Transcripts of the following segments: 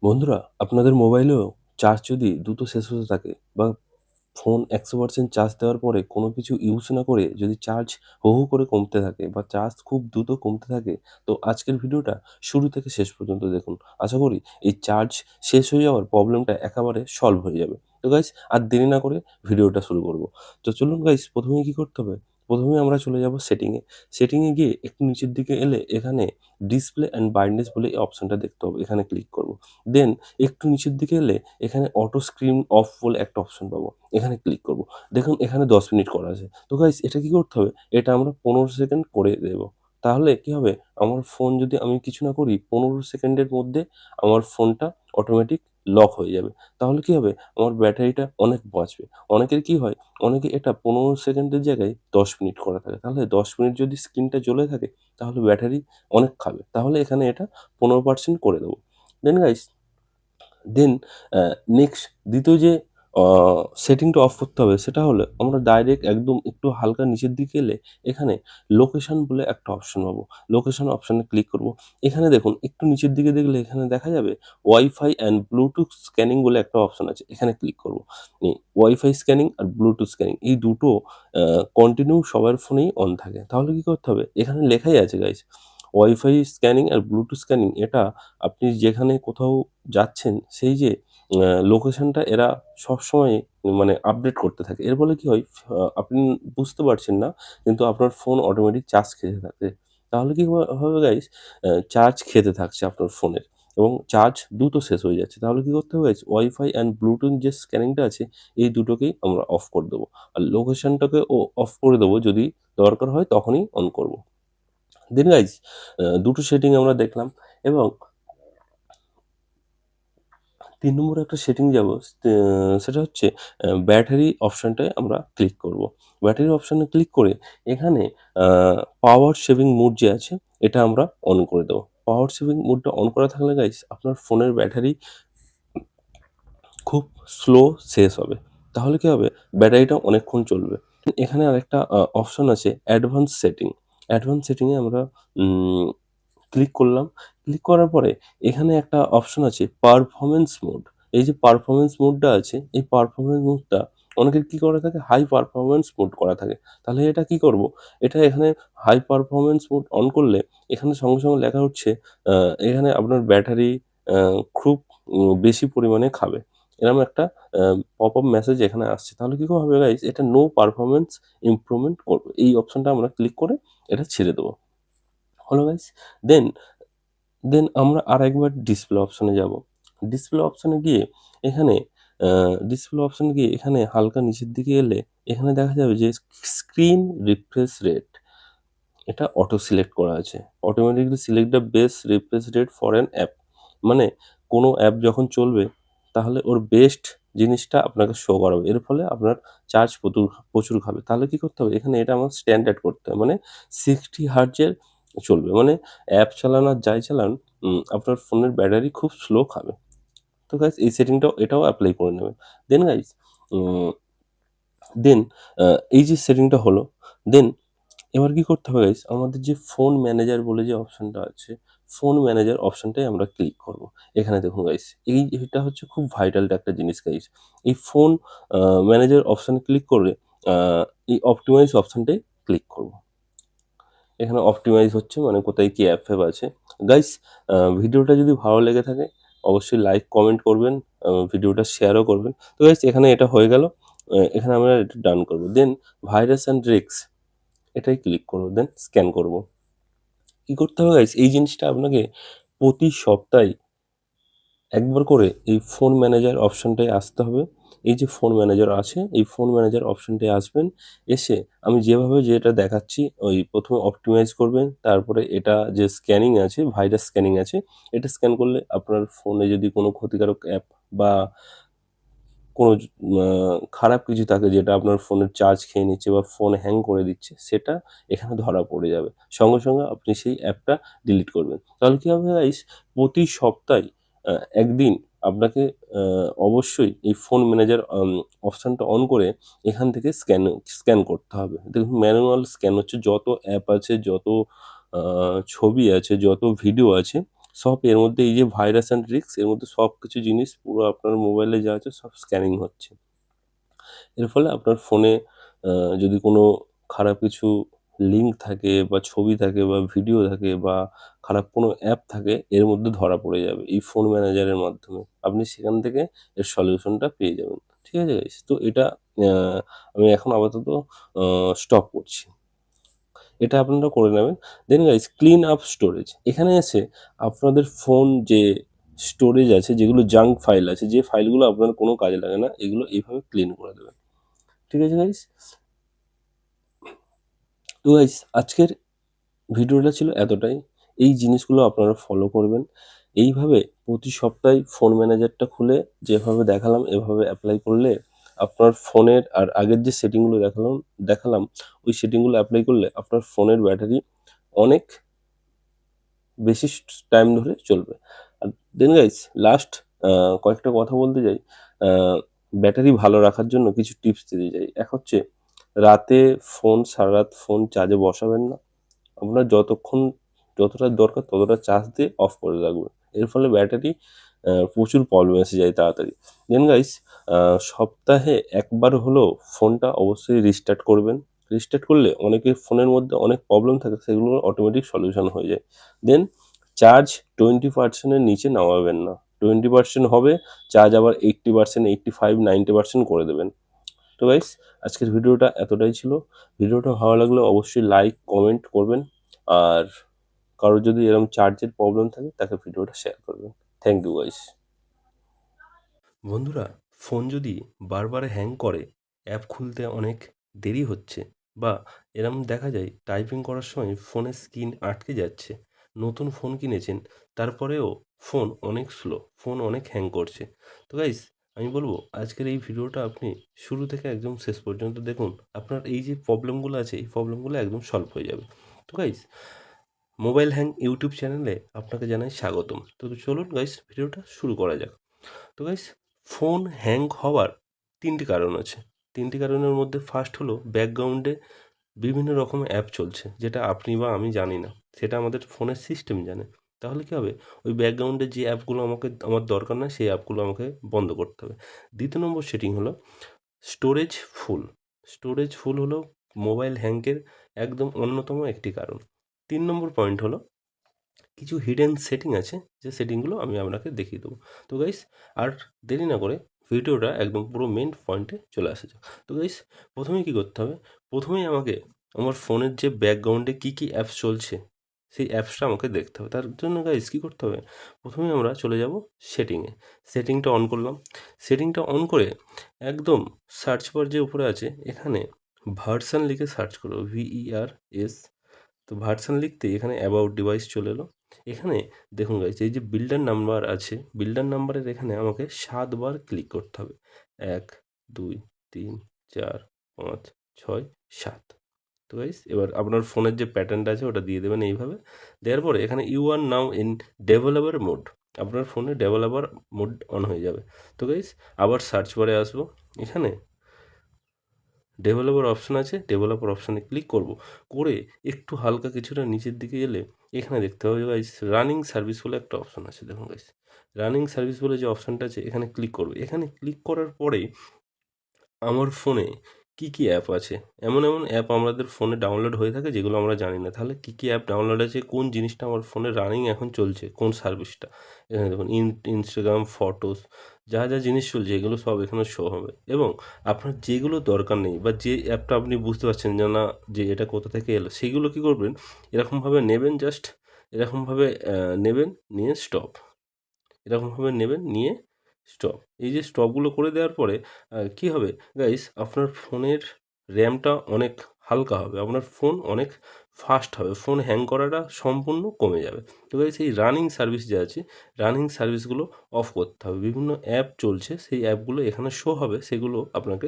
বন্ধুরা, আপনাদের মোবাইলেও চার্জ যদি দ্রুত শেষ হতে থাকে বা ফোন ১০০% চার্জ দেওয়ার পরে কোনো কিছু ইউজ না করে যদি চার্জ হু, হু করে কমতে থাকে বা চার্জ খুব দ্রুত কমতে থাকে, তো আজকের ভিডিওটা শুরু থেকে শেষ পর্যন্ত দেখুন। আশা করি এই চার্জ শেষ হয়ে যাওয়ার প্রবলেমটা একেবারে সলভ হয়ে যাবে। তো গাইস, আর দেরি না করে ভিডিওটা শুরু করব। তো চলুন গাইস, ১ম এ কি করতে হবে? ১ম এ আমরা চলে যাব সেটিংয়ে। সেটিংয়ে গিয়ে একটু নিচের দিকে এলে এখানে ডিসপ্লে অ্যান্ড ব্রাইটনেস বলে এই অপশনটা দেখতে হবে। এখানে ক্লিক করব। দেন একটু নিচের দিকে এলে এখানে অটো স্ক্রিন অফ বলে একটা অপশন পাবো। এখানে ক্লিক করব। দেখুন এখানে ১০ মিনিট করা আছে। তো গাইস, এটা কি করতে হবে? এটা আমরা ১৫ সেকেন্ড করে দেব। তাহলে কি হবে? আমার ফোন যদি আমি কিছু না করি ১৫ সেকেন্ডের মধ্যে আমার ফোনটা অটোমেটিক লক হয়ে যাবে। তাহলে কি হবে? আমার ব্যাটারিটা অনেক বাঁচবে। অনেকের কি হয়? অনেকে এটা ১৫ সেকেন্ডের জায়গায় ১০ মিনিট করা থাকে। তাহলে ১০ মিনিট যদি স্ক্রিনটা জ্বলে থাকে তাহলে ব্যাটারি অনেক খাবে। তাহলে এখানে এটা ১৫% করে দেব। দেন গাইস, দেন অ্যা নেক্সট দ্বিতীয় যে অ সেটিংটা অফ করতে হবে সেটা হলো আমরা ডাইরেক্ট একদম একটু হালকা নিচের দিকে এলে এখানে লোকেশন বলে একটা অপশন পাবো। লোকেশন অপশনে ক্লিক করব। এখানে দেখুন একটু নিচের দিকে দেখলে এখানে দেখা যাবে ওয়াইফাই অ্যান্ড ব্লুটুথ স্ক্যানিং বলে একটা অপশন আছে। এখানে ক্লিক করব। ওয়াইফাই স্ক্যানিং আর ব্লুটুথ স্ক্যানিং এই দুটো কন্টিনিউ সবার ফোনেই অন থাকে। তাহলে কি করতে হবে? এখানে লেখাই আছে গাইস, ওয়াইফাই স্ক্যানিং আর ব্লুটুথ স্ক্যানিং এটা আপনি যেখানে কোথাও যাচ্ছেন সেই যে লোকেশনটা এরা সবসময় মানে আপডেট করতে থাকে। এর ফলে কি হয়? আপনি বুঝতে পারছেন না কিন্তু আপনার ফোন অটোমেটিক চার্জ খেতে থাকে। তাহলে কি হবে গাইস? চার্জ খেতে থাকছে আপনার ফোনের এবং চার্জ দ্রুত শেষ হয়ে যাচ্ছে। তাহলে কি করতে হবে গাইস? ওয়াইফাই অ্যান্ড ব্লুটুথ যে স্ক্যানিংটা আছে এই দুটোকেই আমরা অফ করে দেবো। আর লোকেশনটাকেও অফ করে দেবো, যদি দরকার হয় তখনই অন করব। দেন গাইস, দুটো সেটিং আমরা দেখলাম এবং ৩ নম্বরে একটা সেটিং যাবো। সেটা হচ্ছে ব্যাটারি অপশনটায় আমরা ক্লিক করব। ব্যাটারি অপশনে ক্লিক করে এখানে আ পাওয়ার সেভিং মোড যে আছে এটা আমরা অন করে দেবো। পাওয়ার সেভিং মোডটা অন করা থাকলে গাইস আপনার ফোনের ব্যাটারি খুব স্লো শেষ হবে। তাহলে কি হবে? ব্যাটারিটা অনেকক্ষণ চলবে। এখানে আরেকটা অপশন আছে অ্যাডভান্স সেটিং। অ্যাডভান্স সেটিং এ আমরা উম ক্লিক করলাম। ক্লিক করার পরে এখানে একটা অপশন আছে পারফরম্যান্স মোড। এই যে পারফরম্যান্স মোডটা আছে, এই পারফরম্যান্স মোডটা অনেকের কি করা থাকে? হাই পারফরম্যান্স মোড করা থাকে। তাহলে এটা কি করব? এটা এখানে হাই পারফরম্যান্স মোড অন করলে এখানে সঙ্গে, সঙ্গে লেখা হচ্ছে আ এখানে আপনার ব্যাটারি আ খুব বেশি পরিমাণে খাবে। এরকম একটা আ পপআপ মেসেজ এখানে আসছে। তাহলে কি হবে গাইস? এটা নো পারফরম্যান্স ইমপ্রুভমেন্ট করবে। এই অপশনটা আমরা ক্লিক করে এটা ছেড়ে দেব। হলো গাইস? দেন আমরা আরেকবার ডিসপ্লে অপশনে যাবো। ডিসপ্লে অপশনে গিয়ে এখানে আ ডিসপ্লে অপশনে গিয়ে এখানে হালকা নিচের দিকে এলে এখানে দেখা যাবে যে স্ক্রিন রিফ্রেশ রেট এটা অটো সিলেক্ট করা আছে। Automatically select the best refresh rate for an app. মানে কোনো অ্যাপ যখন চলবে তাহলে ওর বেস্ট জিনিসটা আপনাকে শো করাবে। এর ফলে আপনার চার্জ প্রচুর খাবে। তাহলে কি করতে হবে? এখানে এটা আমার স্ট্যান্ডার্ড করতে হবে। মানে 60 হার্টজ এর চলবে। মানে অ্যাপ চালান আর যাই চালান আপনার ফোনের ব্যাটারি খুব স্লো খাবে। তো গাইস, এই সেটিংটাও এটাও এপ্লাই করে নেবেন। দেন গাইস, উম দেন আ এই যে সেটিংটা হলো, দেন এবার কি করতে হবে গাইস? আমাদের যে ফোন ম্যানেজার বলে যে অপশনটা আছে, ফোন ম্যানেজার অপশনটায় আমরা ক্লিক করব। এখানে দেখুন গাইস, এটা হচ্ছে খুব ভাইটাল একটা জিনিস গাইস। এই ফোন আ ম্যানেজার অপশনে ক্লিক করে আ এই অপটিমাইজ অপশনটায় ক্লিক করব। এখানে অপটিমাইজ হচ্ছে মানে কোথায় কি অ্যাপ-ফ্যাপ আছে। গাইস, ভিডিওটা যদি ভালো লেগে থাকে অবশ্যই লাইক, কমেন্ট করবেন, ভিডিওটা শেয়ারও করবেন। তো গাইস, এখানে এটা হয়ে গেল। এখানে আমরা এটা ডান করব। দেন ভাইরাস অ্যান্ড রিস্ক এটায় ক্লিক করব। দেন স্ক্যান করব। কি করতে হবে গাইস? এই জিনিসটা আপনাকে প্রতি সপ্তাহে একবার করে এই ফোন ম্যানেজার অপশনটায় আসতে হবে। এই যে ফোন ম্যানেজার আছে, এই ফোন ম্যানেজার অপশনটায় আসবেন। এসে আমি যেভাবে যেটা দেখাচ্ছি ওই ১ম এ অপটিমাইজ করবেন। তারপরে এটা যে স্ক্যানিং আছে, ভাইরাস স্ক্যানিং আছে, এটা স্ক্যান করলে আপনার ফোনে যদি কোনো ক্ষতিকারক অ্যাপ বা কোনো আ খারাপ কিছু থাকে যেটা আপনার ফোনের চার্জ খেয়ে নিচ্ছে বা ফোন হ্যাং করে দিচ্ছে, সেটা এখানে ধরা পড়ে যাবে। সঙ্গে, সঙ্গে আপনি সেই অ্যাপটা ডিলিট করবেন। তাহলে কি হবে গাইস? প্রতি সপ্তাহে আ ১ দিন আপনাকে আ অবশ্যই এই ফোন ম্যানেজার অপশনটা অন করে এখান থেকে স্ক্যান করতে হবে। দেখুন ম্যানুয়াল স্ক্যান হচ্ছে, যত অ্যাপ আছে, যত আ ছবি আছে, যত ভিডিও আছে সব এর মধ্যে এই যে ভাইরাস অ্যান্ড রিস্ক এর মধ্যে সব কিছু জিনিস পুরো আপনার মোবাইলে যা আছে সব স্ক্যানিং হচ্ছে। এর ফলে আপনার ফোনে যদি কোনো খারাপ কিছু লিঙ্ক থাকে বা ছবি থাকে বা ভিডিও থাকে বা খারাপ কোনো অ্যাপ থাকে এর মধ্যে ধরা পড়ে যাবে এই ফোন ম্যানেজারের মাধ্যমে। আপনি সেখান থেকে এর সলিউশনটা পেয়ে যাবেন। ঠিক আছে গাইস? তো এটা আ আমি এখন আপাতত স্টপ করছি। এটা আপনারা করে নেবেন। দেন গাইস ক্লিন আপ স্টোরেজ। এখানে এসে আপনাদের ফোন যে স্টোরেজ আছে যেগুলো জাঙ্ক ফাইল আছে, যে ফাইলগুলো আপনার কোনো কাজে লাগে না, এগুলো এইভাবে ক্লিন করে দেবেন। ঠিক আছে গাইস? তো গাইস আজকের ভিডিওটা ছিল এতটাই। এই জিনিসগুলো আপনারা ফলো করবেন। এইভাবে প্রতি সপ্তাহে ফোন ম্যানেজারটা খুলে যেভাবে দেখালাম এভাবে এপ্লাই করলে আপনার ফোনের আর আগের যে সেটিংগুলো দেখালাম ওই সেটিংগুলো এপ্লাই করলে আপনার ফোনের ব্যাটারি অনেক বেশি টাইম ধরে চলবে। আর দেন গাইস লাস্ট আ কয়েকটা কথা বলতে চাই। আ ব্যাটারি ভালো রাখার জন্য কিছু টিপস দিতে চাই। এক হচ্ছে রাতে সারারাত ফোন চার্জে বসাবেন না। আপনার যতটা দরকার ততটা চার্জ দিয়ে অফ করে রাখবেন। এর ফলে ব্যাটারি প্রচুর প্রবলেম এসে যায় তাড়াতাড়ি। দেন গাইস আ সপ্তাহে একবার হলেও ফোনটা অবশ্যই রিস্টার্ট করবেন। রিস্টার্ট করলে অনেকের ফোনের মধ্যে অনেক প্রবলেম থাকে সেগুলোর অটোমেটিক সলিউশন হয়ে যায়। দেন চার্জ 20% এর নিচে নামাবেন না। 20% হবে, চার্জ আবার 80%, 85, 90% করে দেবেন। তো গাইস আজকের ভিডিওটা এতটাই ছিল। ভিডিওটা ভালো লাগলে অবশ্যই লাইক, কমেন্ট করবেন। আর কারোর যদি এরকম চার্জের প্রবলেম থাকে তাকে ভিডিওটা শেয়ার করবেন। Thank you guys. বন্ধুরা, ফোন যদি বারবার হ্যাং করে, অ্যাপ খুলতে অনেক দেরি হচ্ছে বা এরকম দেখা যায় টাইপিং করার সময় ফোনের স্ক্রিন আটকে যাচ্ছে, নতুন ফোন কিনেছেন তারপরেও ফোন অনেক স্লো, ফোন অনেক হ্যাং করছে। তো গাইস আমি বলবো আজকের এই ভিডিওটা আপনি শুরু থেকে একদম শেষ পর্যন্ত দেখুন। আপনার এই যে প্রবলেমগুলো আছে এই প্রবলেমগুলো একদম সলভ হয়ে যাবে। তো গাইস মোবাইল হ্যাং ইউটিউব চ্যানেলে আপনাকে জানাই স্বাগতম। তো চলুন গাইস ভিডিওটা শুরু করা যাক। তো গাইস ফোন হ্যাং হওয়ার ৩টি কারণ আছে। ৩টি কারণের মধ্যে ফার্স্ট হলো ব্যাকগ্রাউন্ডে বিভিন্ন রকমের অ্যাপ চলছে যেটা আপনি বা আমি জানি না। সেটা আমাদের ফোনের সিস্টেম জানে। তাহলে কী হবে? ওই ব্যাকগ্রাউন্ডে যে অ্যাপগুলো আমার দরকার না সেই অ্যাপগুলো আমাকে বন্ধ করতে হবে। ২য় নম্বর সেটিং হলো স্টোরেজ ফুল। স্টোরেজ ফুল হলো মোবাইল হ্যাংকের একদম অন্যতম একটি কারণ। ৩ নম্বর পয়েন্ট হলো কিছু হিডেন সেটিং আছে যে সেটিংগুলো আমি আপনাকে দেখিয়ে দেবো। তো গাইস আর দেরি না করে ভিডিওটা একদম পুরো মেইন পয়েন্টে চলে আসা যাক। তো গাইস প্রথমেই কী করতে হবে? প্রথমেই আমাকে আমার ফোনের যে ব্যাকগ্রাউন্ডে কী অ্যাপস চলছে সেই অ্যাপসটা আমাকে দেখতে হবে। তার জন্য গাইস কী করতে হবে? প্রথমেই আমরা চলে যাব সেটিংয়ে। সেটিংটা অন করলাম। সেটিংটা অন করে একদম সার্চ বার যে উপরে আছে এখানে ভার্সন লিখে সার্চ করব। VERS। তো ভার্সন লিখতেই এখানে অ্যাবাউট ডিভাইস চলে এলো। এখানে দেখুন গাইস এই যে বিল্ডার নাম্বার আছে, বিল্ডার নাম্বারের এখানে আমাকে ৭ বার ক্লিক করতে হবে। ১, ২, ৩, ৪, ৫, ৬, ৭। তো গাইস এবার আপনার ফোনের যে প্যাটার্নটা আছে ওটা দিয়ে দেবেন এইভাবে। দেওয়ার পরে এখানে you are now in developer mode. আপনার ফোনে ডেভেলপার মোড অন হয়ে যাবে। তো গাইস আবার সার্চ বারে আসবো। এখানে ডেভেলপার অপশন আছে, ডেভেলপার অপশনে ক্লিক করব। করে একটু হালকা কিছুটা নিচের দিকে এলে এখানে দেখতে পাবে গাইস রানিং সার্ভিস বলে একটা অপশন আছে। দেখুন গাইস রানিং সার্ভিস বলে যে অপশনটা আছে এখানে ক্লিক করবে। এখানে ক্লিক করার পরে আমার ফোনে কী অ্যাপ আছে, এমন অ্যাপ আমাদের ফোনে ডাউনলোড হয়ে থাকে যেগুলো আমরা জানি না। তাহলে কী অ্যাপ ডাউনলোড আছে, কোন জিনিসটা আমার ফোনে রানিং এখন চলছে, কোন সার্ভিসটা। এখানে দেখুন ইনস্টাগ্রাম, ফটোস যা জিনিস চলছে এগুলো সব এখানে শো হবে। এবং আপনার যেগুলো দরকার নেই বা যে অ্যাপটা আপনি বুঝতে পারছেন যে না যে এটা কোথা থেকে এলো, সেগুলো কী করবেন এরকমভাবে নেবেন, জাস্ট এরকমভাবে নেবেন, নিয়ে স্টপ। এরকমভাবে নেবেন, নিয়ে স্টপ। এই যে স্টপগুলো করে দেওয়ার পরে কী হবে গাইস আপনার ফোনের র্যামটা অনেক হালকা হবে, আপনার ফোন অনেক ফাস্ট হবে, ফোন হ্যাং করাটা সম্পূর্ণ কমে যাবে। তো গাইস এই রানিং সার্ভিস যে আছে, রানিং সার্ভিসগুলো অফ করতে হবে। বিভিন্ন অ্যাপ চলছে সেই অ্যাপগুলো এখানে শো হবে, সেগুলো আপনাকে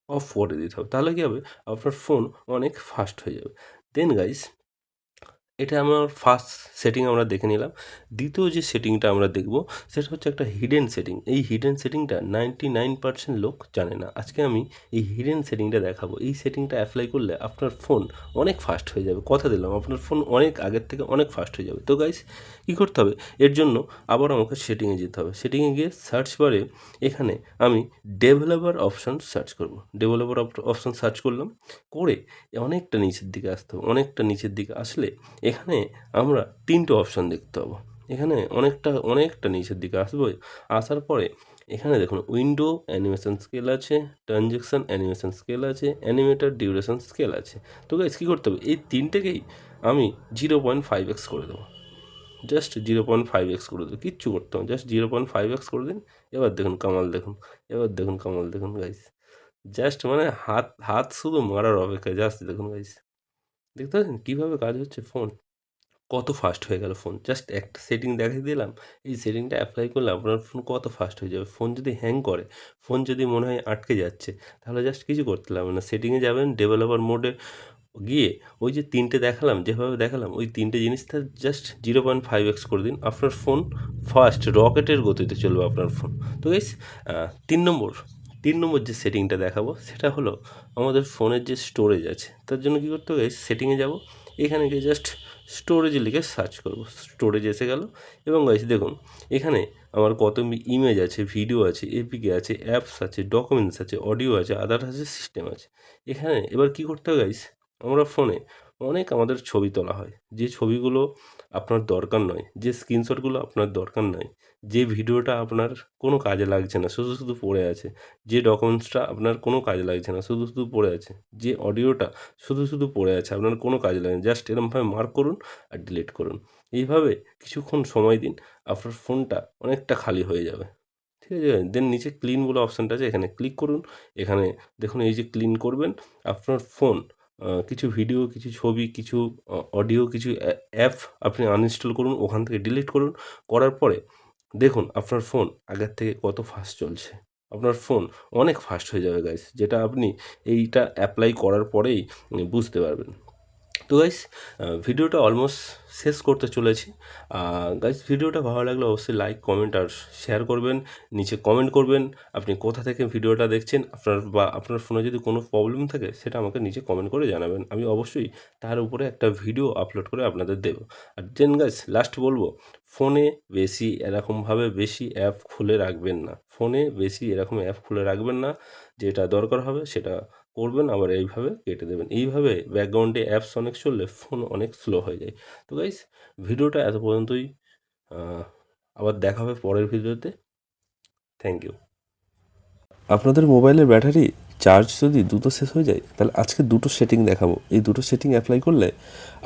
অফ করে দিতে হবে। তাহলে কী হবে? আপনার ফোন অনেক ফাস্ট হয়ে যাবে। দেন গাইস এটা আমার ফার্স্ট সেটিং আমরা দেখে নিলাম। দ্বিতীয় যে সেটিংটা আমরা দেখব সেটা হচ্ছে একটা হিডেন সেটিং। এই হিডেন সেটিংটা 99% লোক জানে না। আজকে আমি এই হিডেন সেটিংটা দেখাবো। এই সেটিংটা অ্যাপ্লাই করলে আপনার ফোন অনেক ফাস্ট হয়ে যাবে। কথা দিলাম আপনার ফোন অনেক আগের থেকে অনেক ফাস্ট হয়ে যাবে। তো গাইস কী করতে হবে? এর জন্য আবার আমাকে সেটিংয়ে যেতে হবে। সেটিংয়ে গিয়ে সার্চ বারে এখানে আমি ডেভেলপার অপশন সার্চ করব। ডেভেলপার অপশন সার্চ করলাম। করে অনেকটা নিচের দিকে আসতে হবে। অনেকটা নিচের দিকে আসলে এখানে আমরা ৩টে অপশন দেখতে পাবো। এখানে অনেকটা নিচের দিকে আসবো। আসার পরে এখানে দেখুন উইন্ডো অ্যানিমেশন স্কেল আছে, ট্রানজ্যাকশন অ্যানিমেশন স্কেল আছে, অ্যানিমেটর ডিউরেশন স্কেল আছে। তো গাইস কী করতে হবে? এই ৩টেকেই আমি 0.5x করে দেবো। জাস্ট 0.5x করে দেবো। কিচ্ছু করতে হবে না। জাস্ট 0.5x করে দিন। এবার দেখুন কামাল দেখুন। এবার দেখুন কামাল দেখুন গাইস। জাস্ট মানে হাত হাত শুধু মারার অপেক্ষায়। জাস্ট দেখুন গাইস। দেখতে পাচ্ছেন কীভাবে কাজ হচ্ছে ফোন? কত ফাস্ট হয়ে গেল ফোন। জাস্ট একটা সেটিং দেখিয়ে দিলাম। এই সেটিংটা অ্যাপ্লাই করলে আপনার ফোন কত ফাস্ট হয়ে যাবে। ফোন যদি হ্যাং করে, ফোন যদি মনে হয় আটকে যাচ্ছে, তাহলে জাস্ট কিছু করতে লাগবে না। সেটিংয়ে যাবেন, ডেভেলপার মোডে গিয়ে ওই যে ৩টে দেখালাম, যেভাবে দেখালাম ওই ৩টে জিনিসটা জাস্ট 0.5x করে দিন। আপনার ফোন ফাস্ট রকেটের গতিতে চলবে আপনার ফোন। তো গাইস ৩ নম্বর ৩ নম্বর যে সেটিংটা দেখাবো সেটা হলো আমাদের ফোনের যে স্টোরেজ আছে, তার জন্য কী করতে হবে গাইস? সেটিংয়ে যাব। এখানে গিয়ে জাস্ট স্টোরেজে লিখে সার্চ করব। স্টোরেজ এসে গেল এবং গাইস দেখুন এখানে আমার কত ইমেজ আছে, ভিডিও আছে, এপিকে আছে, অ্যাপস আছে, ডকুমেন্টস আছে, অডিও আছে, আদার আছে, সিস্টেম আছে। এখানে এবার কী করতে হবে গাইস? আমরা ফোনে অনেক আমাদের ছবি তোলা হয়। যে ছবিগুলো আপনার দরকার নয়, যে স্ক্রিনশটগুলো আপনার দরকার নয়, যে ভিডিওটা আপনার কোনো কাজে লাগছে না, শুধু পড়ে আছে, যে ডকুমেন্টসটা আপনার কোনো কাজে লাগছে না, শুধু পড়ে আছে, যে অডিওটা শুধু পড়ে আছে, আপনার কোনো কাজে লাগে না, জাস্ট এরকমভাবে মার্ক করুন আর ডিলিট করুন। এইভাবে কিছুক্ষণ সময় দিন, আপনার ফোনটা অনেকটা খালি হয়ে যাবে। ঠিক আছে? দেন নিচে ক্লিন বলে অপশানটা আছে, এখানে ক্লিক করুন। এখানে দেখুন এই যে ক্লিন করবেন, আপনার ফোন কিছু ভিডিও, কিছু ছবি, কিছু অডিও, কিছু অ্যাপ আপনি আনইনস্টল করুন, ওখান থেকে ডিলিট করুন। করার পরে দেখুন আপনার ফোন আগের থেকে কত ফাস্ট চলছে। আপনার ফোন অনেক ফাস্ট হয়ে যাবে গাইস, যেটা আপনি এইটা অ্যাপ্লাই করার পরেই বুঝতে পারবেন। তো গাইস ভিডিওটা অলমোস্ট শেষ করতে চলেছি। গাইস ভিডিওটা ভালো লাগলে অবশ্যই লাইক, কমেন্ট আর শেয়ার করবেন। নিচে কমেন্ট করবেন আপনি কোথা থেকে ভিডিওটা দেখছেন, আপনার ফোনে যদি কোনো প্রবলেম থাকে সেটা আমাকে নিচে কমেন্ট করে জানাবেন। আমি অবশ্যই তার উপরে একটা ভিডিও আপলোড করে আপনাদের দেবো। আর দেন গাইস লাস্ট বলবো, ফোনে বেশি অ্যাপ খুলে রাখবেন না। ফোনে বেশি এরকম অ্যাপ খুলে রাখবেন না। যেটা দরকার হবে সেটা করবেন, আবার এইভাবে কেটে দেবেন। এইভাবে ব্যাকগ্রাউন্ডে অ্যাপস অনেক চললে ফোন অনেক স্লো হয়ে যায়। তো গাইস ভিডিওটা এত পর্যন্তই। আবার দেখা হবে পরের ভিডিওতে। Thank you. আপনাদের মোবাইলের ব্যাটারি চার্জ যদি দ্রুত শেষ হয়ে যায়, তাহলে আজকে দুটো সেটিং দেখাবো। এই দুটো সেটিং অ্যাপ্লাই করলে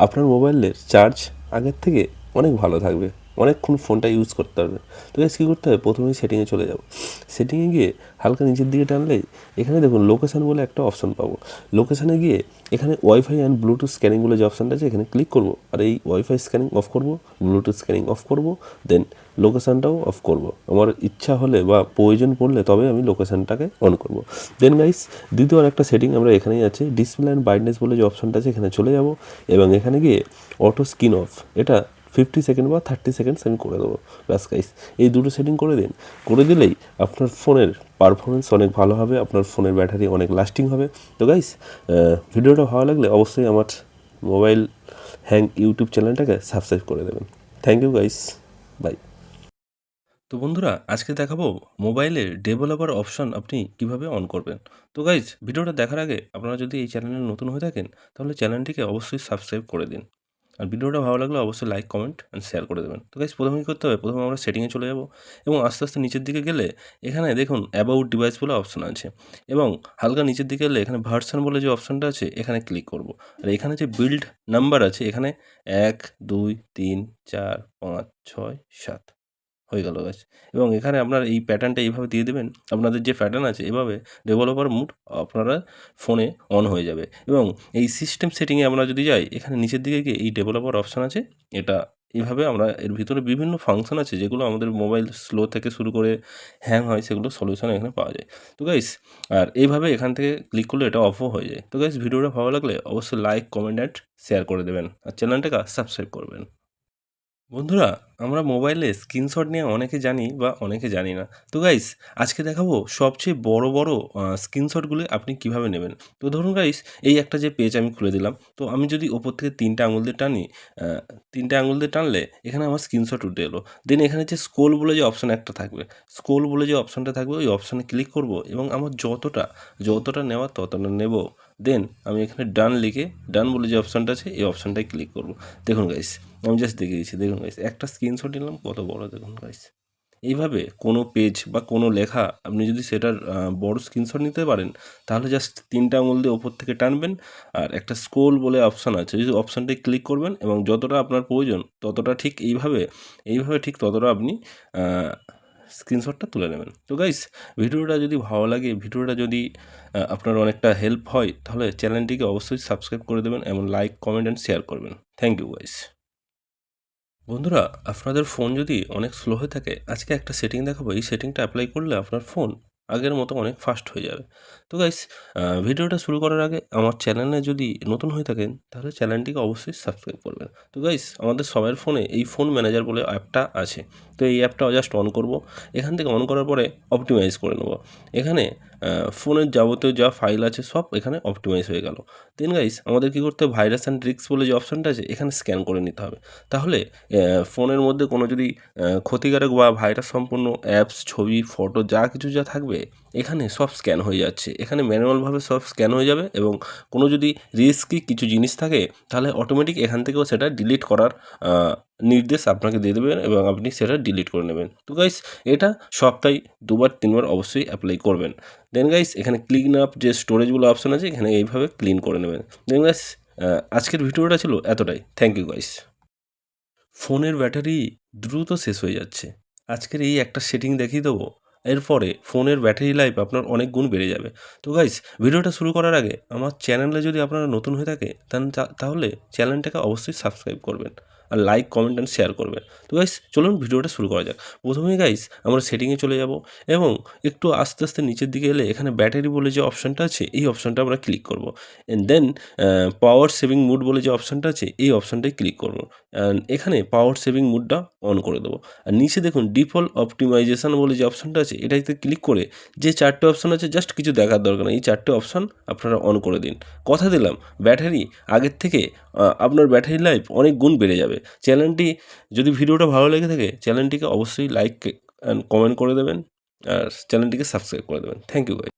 আপনার মোবাইলের চার্জ আগের থেকে অনেক ভালো থাকবে, অনেকক্ষণ ফোনটা ইউজ করতে পারবে। তো গাইস কী করতে হবে? প্রথমেই সেটিংয়ে চলে যাব। সেটিংয়ে গিয়ে হালকা নিচের দিকে টানলেই এখানে দেখুন লোকেশান বলে একটা অপশন পাবো। লোকেশানে গিয়ে এখানে ওয়াইফাই অ্যান্ড ব্লুটুথ স্ক্যানিং বলে যে অপশানটা আছে, এখানে ক্লিক করব আর এই ওয়াইফাই স্ক্যানিং অফ করব, ব্লুটুথ স্ক্যানিং অফ করব, দেন লোকেশানটাও অফ করব। আমার ইচ্ছা হলে বা প্রয়োজন পড়লে তবে আমি লোকেশানটাকে অন করব। দেন গাইস দ্বিতীয় আরেকটা সেটিং আমরা এখানেই আছে, ডিসপ্লে অ্যান্ড ব্রাইটনেস বলে যে অপশানটা আছে, এখানে চলে যাব এবং এখানে গিয়ে অটো স্ক্রিন অফ, এটা 50 সেকেন্ড বা 30 সেকেন্ডস আমি করে দেবো। ব্যাস গাইস এই দুটো সেটিং করে দিন। করে দিলেই আপনার ফোনের পারফরমেন্স অনেক ভালো হবে, আপনার ফোনের ব্যাটারি অনেক লাস্টিং হবে। তো গাইস ভিডিওটা ভালো লাগলে অবশ্যই আমার মোবাইল হ্যাং ইউটিউব চ্যানেলটাকে সাবস্ক্রাইব করে দেবেন। Thank you guys, bye. তো বন্ধুরা আজকে দেখাবো মোবাইলের ডেভেলপার অপশন আপনি কিভাবে অন করবেন। তো গাইজ ভিডিওটা দেখার আগে আপনারা যদি এই চ্যানেলে নতুন হয়ে থাকেন তাহলে চ্যানেলটিকে অবশ্যই সাবস্ক্রাইব করে দিন। আর ভিডিওটা ভালো লাগলে অবশ্যই লাইক, কমেন্ট অ্যান্ড শেয়ার করে দেবেন। তো গাইজ প্রথমে কী করতে হবে? প্রথমে আমরা সেটিংয়ে চলে যাব এবং আস্তে আস্তে নিচের দিকে গেলে এখানে দেখুন অ্যাবাউট ডিভাইস বলে অপশন আছে এবং হালকা নিচের দিকে গেলে এখানে ভার্সন বলে যে অপশনটা আছে এখানে ক্লিক করব। আর এখানে যে বিল্ড নাম্বার আছে এখানে 1, 2, 3, 4, 5, 6, 7 হয়ে গেল গাইস। এবং এখানে আপনার এই প্যাটার্নটা এইভাবে দিয়ে দেবেন, আপনাদের যে প্যাটার্ন আছে এভাবে ডেভেলপার মোড আপনারা ফোনে অন হয়ে যাবে। এবং এই সিস্টেম সেটিংয়ে আমরা যদি যাই, এখানে নিচের দিকে গিয়ে এই ডেভেলপার অপশান আছে, এটা এইভাবে আমরা এর ভিতরে বিভিন্ন ফাংশন আছে যেগুলো আমাদের মোবাইল স্লো থেকে শুরু করে হ্যাং হয় সেগুলো সলিউশন এখানে পাওয়া যায়। তো গাইস আর এইভাবে এখান থেকে ক্লিক করলে এটা অফও হয়ে যায়। তো গাইস ভিডিওটা ভালো লাগলে অবশ্যই লাইক, কমেন্ট অ্যান্ড শেয়ার করে দেবেন। আর চ্যানেলটাকে সাবস্ক্রাইব করবেন। বন্ধুরা, আমরা মোবাইলে স্ক্রিনশট নিয়ে অনেকে জানি বা অনেকে জানি না। তো গাইস আজকে দেখাবো সবচেয়ে বড় বড় স্ক্রিনশটগুলো আপনি কিভাবে নেবেন। তো ধরুন গাইস এই একটা যে পেজ আমি খুলে দিলাম, তো আমি যদি ওপর থেকে ৩ আঙুল দিয়ে টানি, ৩ আঙুল দিয়ে টানলে এখানে আমার স্ক্রিনশট উঠে এলো। দেন এখানে যে স্ক্রোল বলে যে অপশন একটা থাকবে, স্ক্রোল বলে যে অপশনটা থাকবে ওই অপশনে ক্লিক করব এবং আমার যতটা নেওয়ার ততটা নেব। দেন আমি এখানে ডান লিখে, ডান বলে যে অপশনটা আছে এই অপশনটায় ক্লিক করব। দেখুন গাইস আমি জাস্ট দেখিয়ে দিচ্ছি, দেখুন গাইস একটা স্ক্রিনশট নিলাম কত বড় দেখুন গাইস। এইভাবে কোনো পেজ বা কোনো লেখা আপনি যদি সেটার বড় স্ক্রিনশট নিতে পারেন তাহলে জাস্ট ৩ আঙুল দিয়ে ওপর থেকে টানবেন আর একটা স্ক্রোল বলে অপশান আছে যদি অপশানটায় ক্লিক করবেন এবং যতটা আপনার প্রয়োজন ততটা ঠিক এইভাবে ঠিক ততটা আপনি স্ক্রিনশটটা তুলে নেবেন। তো গাইস ভিডিওটা যদি ভালো লাগে, ভিডিওটা যদি আপনার অনেকটা হেল্প হয় তাহলে চ্যানেলটিকে অবশ্যই সাবস্ক্রাইব করে দেবেন এবং লাইক, কমেন্ট অ্যান্ড শেয়ার করবেন। Thank you guys. বন্ধুরা, আপনাদের ফোন যদি অনেক স্লো হয়ে থাকে, আজকে একটা সেটিং দেখাবো। এই সেটিংটা অ্যাপ্লাই করলে আপনার ফোন আগের মতো অনেক ফাস্ট হয়ে যাবে। তো গাইস ভিডিওটা শুরু করার আগে আমার চ্যানেলে যদি নতুন হয়ে থাকেন তাহলে চ্যানেলটিকে অবশ্যই সাবস্ক্রাইব করবেন। তো গাইস আমাদের সবার ফোনে এই ফোন ম্যানেজার বলে অ্যাপটা আছে। তো এই অ্যাপটা জাস্ট অন করব। এখান থেকে অন করার পরে অপটিমাইজ করে নেব। এখানে ফোনের যাবতীয় যা ফাইল আছে সব এখানে অপটিমাইজ হয়ে গেল। দেন গাইস আমাদের কী করতে হবে, ভাইরাস অ্যান্ড ট্রিক্স বলে যে অপশনটা আছে এখানে স্ক্যান করে নিতে হবে। তাহলে ফোনের মধ্যে কোনো যদি ক্ষতিকারক বা ভাইরাস সম্পন্ন অ্যাপস, ছবি, ফটো যা কিছু যা থাকবে এখানে সব স্ক্যান হয়ে যাচ্ছে। এখানে ম্যানুয়ালভাবে সব স্ক্যান হয়ে যাবে এবং কোনো যদি রিস্কি কিছু জিনিস থাকে তাহলে অটোমেটিক এখান থেকেও সেটা ডিলিট করার নির্দেশ আপনাকে দিয়ে দেবেন এবং আপনি সেটা ডিলিট করে নেবেন। তো গাইস এটা সপ্তাহে ২-৩ বার অবশ্যই অ্যাপ্লাই করবেন। দেন গাইস এখানে ক্লিন আপ যে স্টোরেজ বলে অপশন আছে এখানে এইভাবে ক্লিন করে নেবেন। দেন গাইস আজকের ভিডিওটা ছিল এতটাই। Thank you guys. ফোনের ব্যাটারি দ্রুত শেষ হয়ে যাচ্ছে। আজকের এই একটা সেটিং দেখিয়ে দেবো। এরপরে ফোনের ব্যাটারি লাইফ আপনার অনেক গুণ বেড়ে যাবে। তো গাইস ভিডিওটা শুরু করার আগে আমার চ্যানেলে যদি আপনারা নতুন হয়ে থাকে তাহলে চ্যানেলটাকে অবশ্যই সাবস্ক্রাইব করবেন। আর লাইক, কমেন্ট অ্যান্ড শেয়ার করবেন। তো গাইস চলুন ভিডিওটা শুরু করা যাক। প্রথমেই গাইস আমরা সেটিংয়ে চলে যাব এবং একটু আস্তে, আস্তে নিচের দিকে এলে এখানে ব্যাটারি বলে যে অপশনটা আছে এই অপশনটা আমরা ক্লিক করব। And then power saving mode বলে যে অপশনটা আছে এই অপশনটায় ক্লিক করব। অ্যান্ড এখানে পাওয়ার সেভিং মোডটা অন করে দেবো। আর নিচে দেখুন ডিফল্ট অপটিমাইজেশন বলে যে অপশনটা আছে এটাতে ক্লিক করে যে 4টে অপশন আছে জাস্ট কিছু দেখার দরকার নেই। এই 4টে অপশন আপনারা অন করে দিন। কথা দিলাম ব্যাটারি আগের থেকে আপনার ব্যাটারি লাইফ অনেক গুণ বেড়ে যাবে। চ্যানেলটি যদি ভিডিওটা ভালো লেগে থাকে চ্যানেলটিকে অবশ্যই লাইক অ্যান্ড কমেন্ট করে দেবেন। আর চ্যানেলটিকে সাবস্ক্রাইব করে দেবেন। Thank you guys.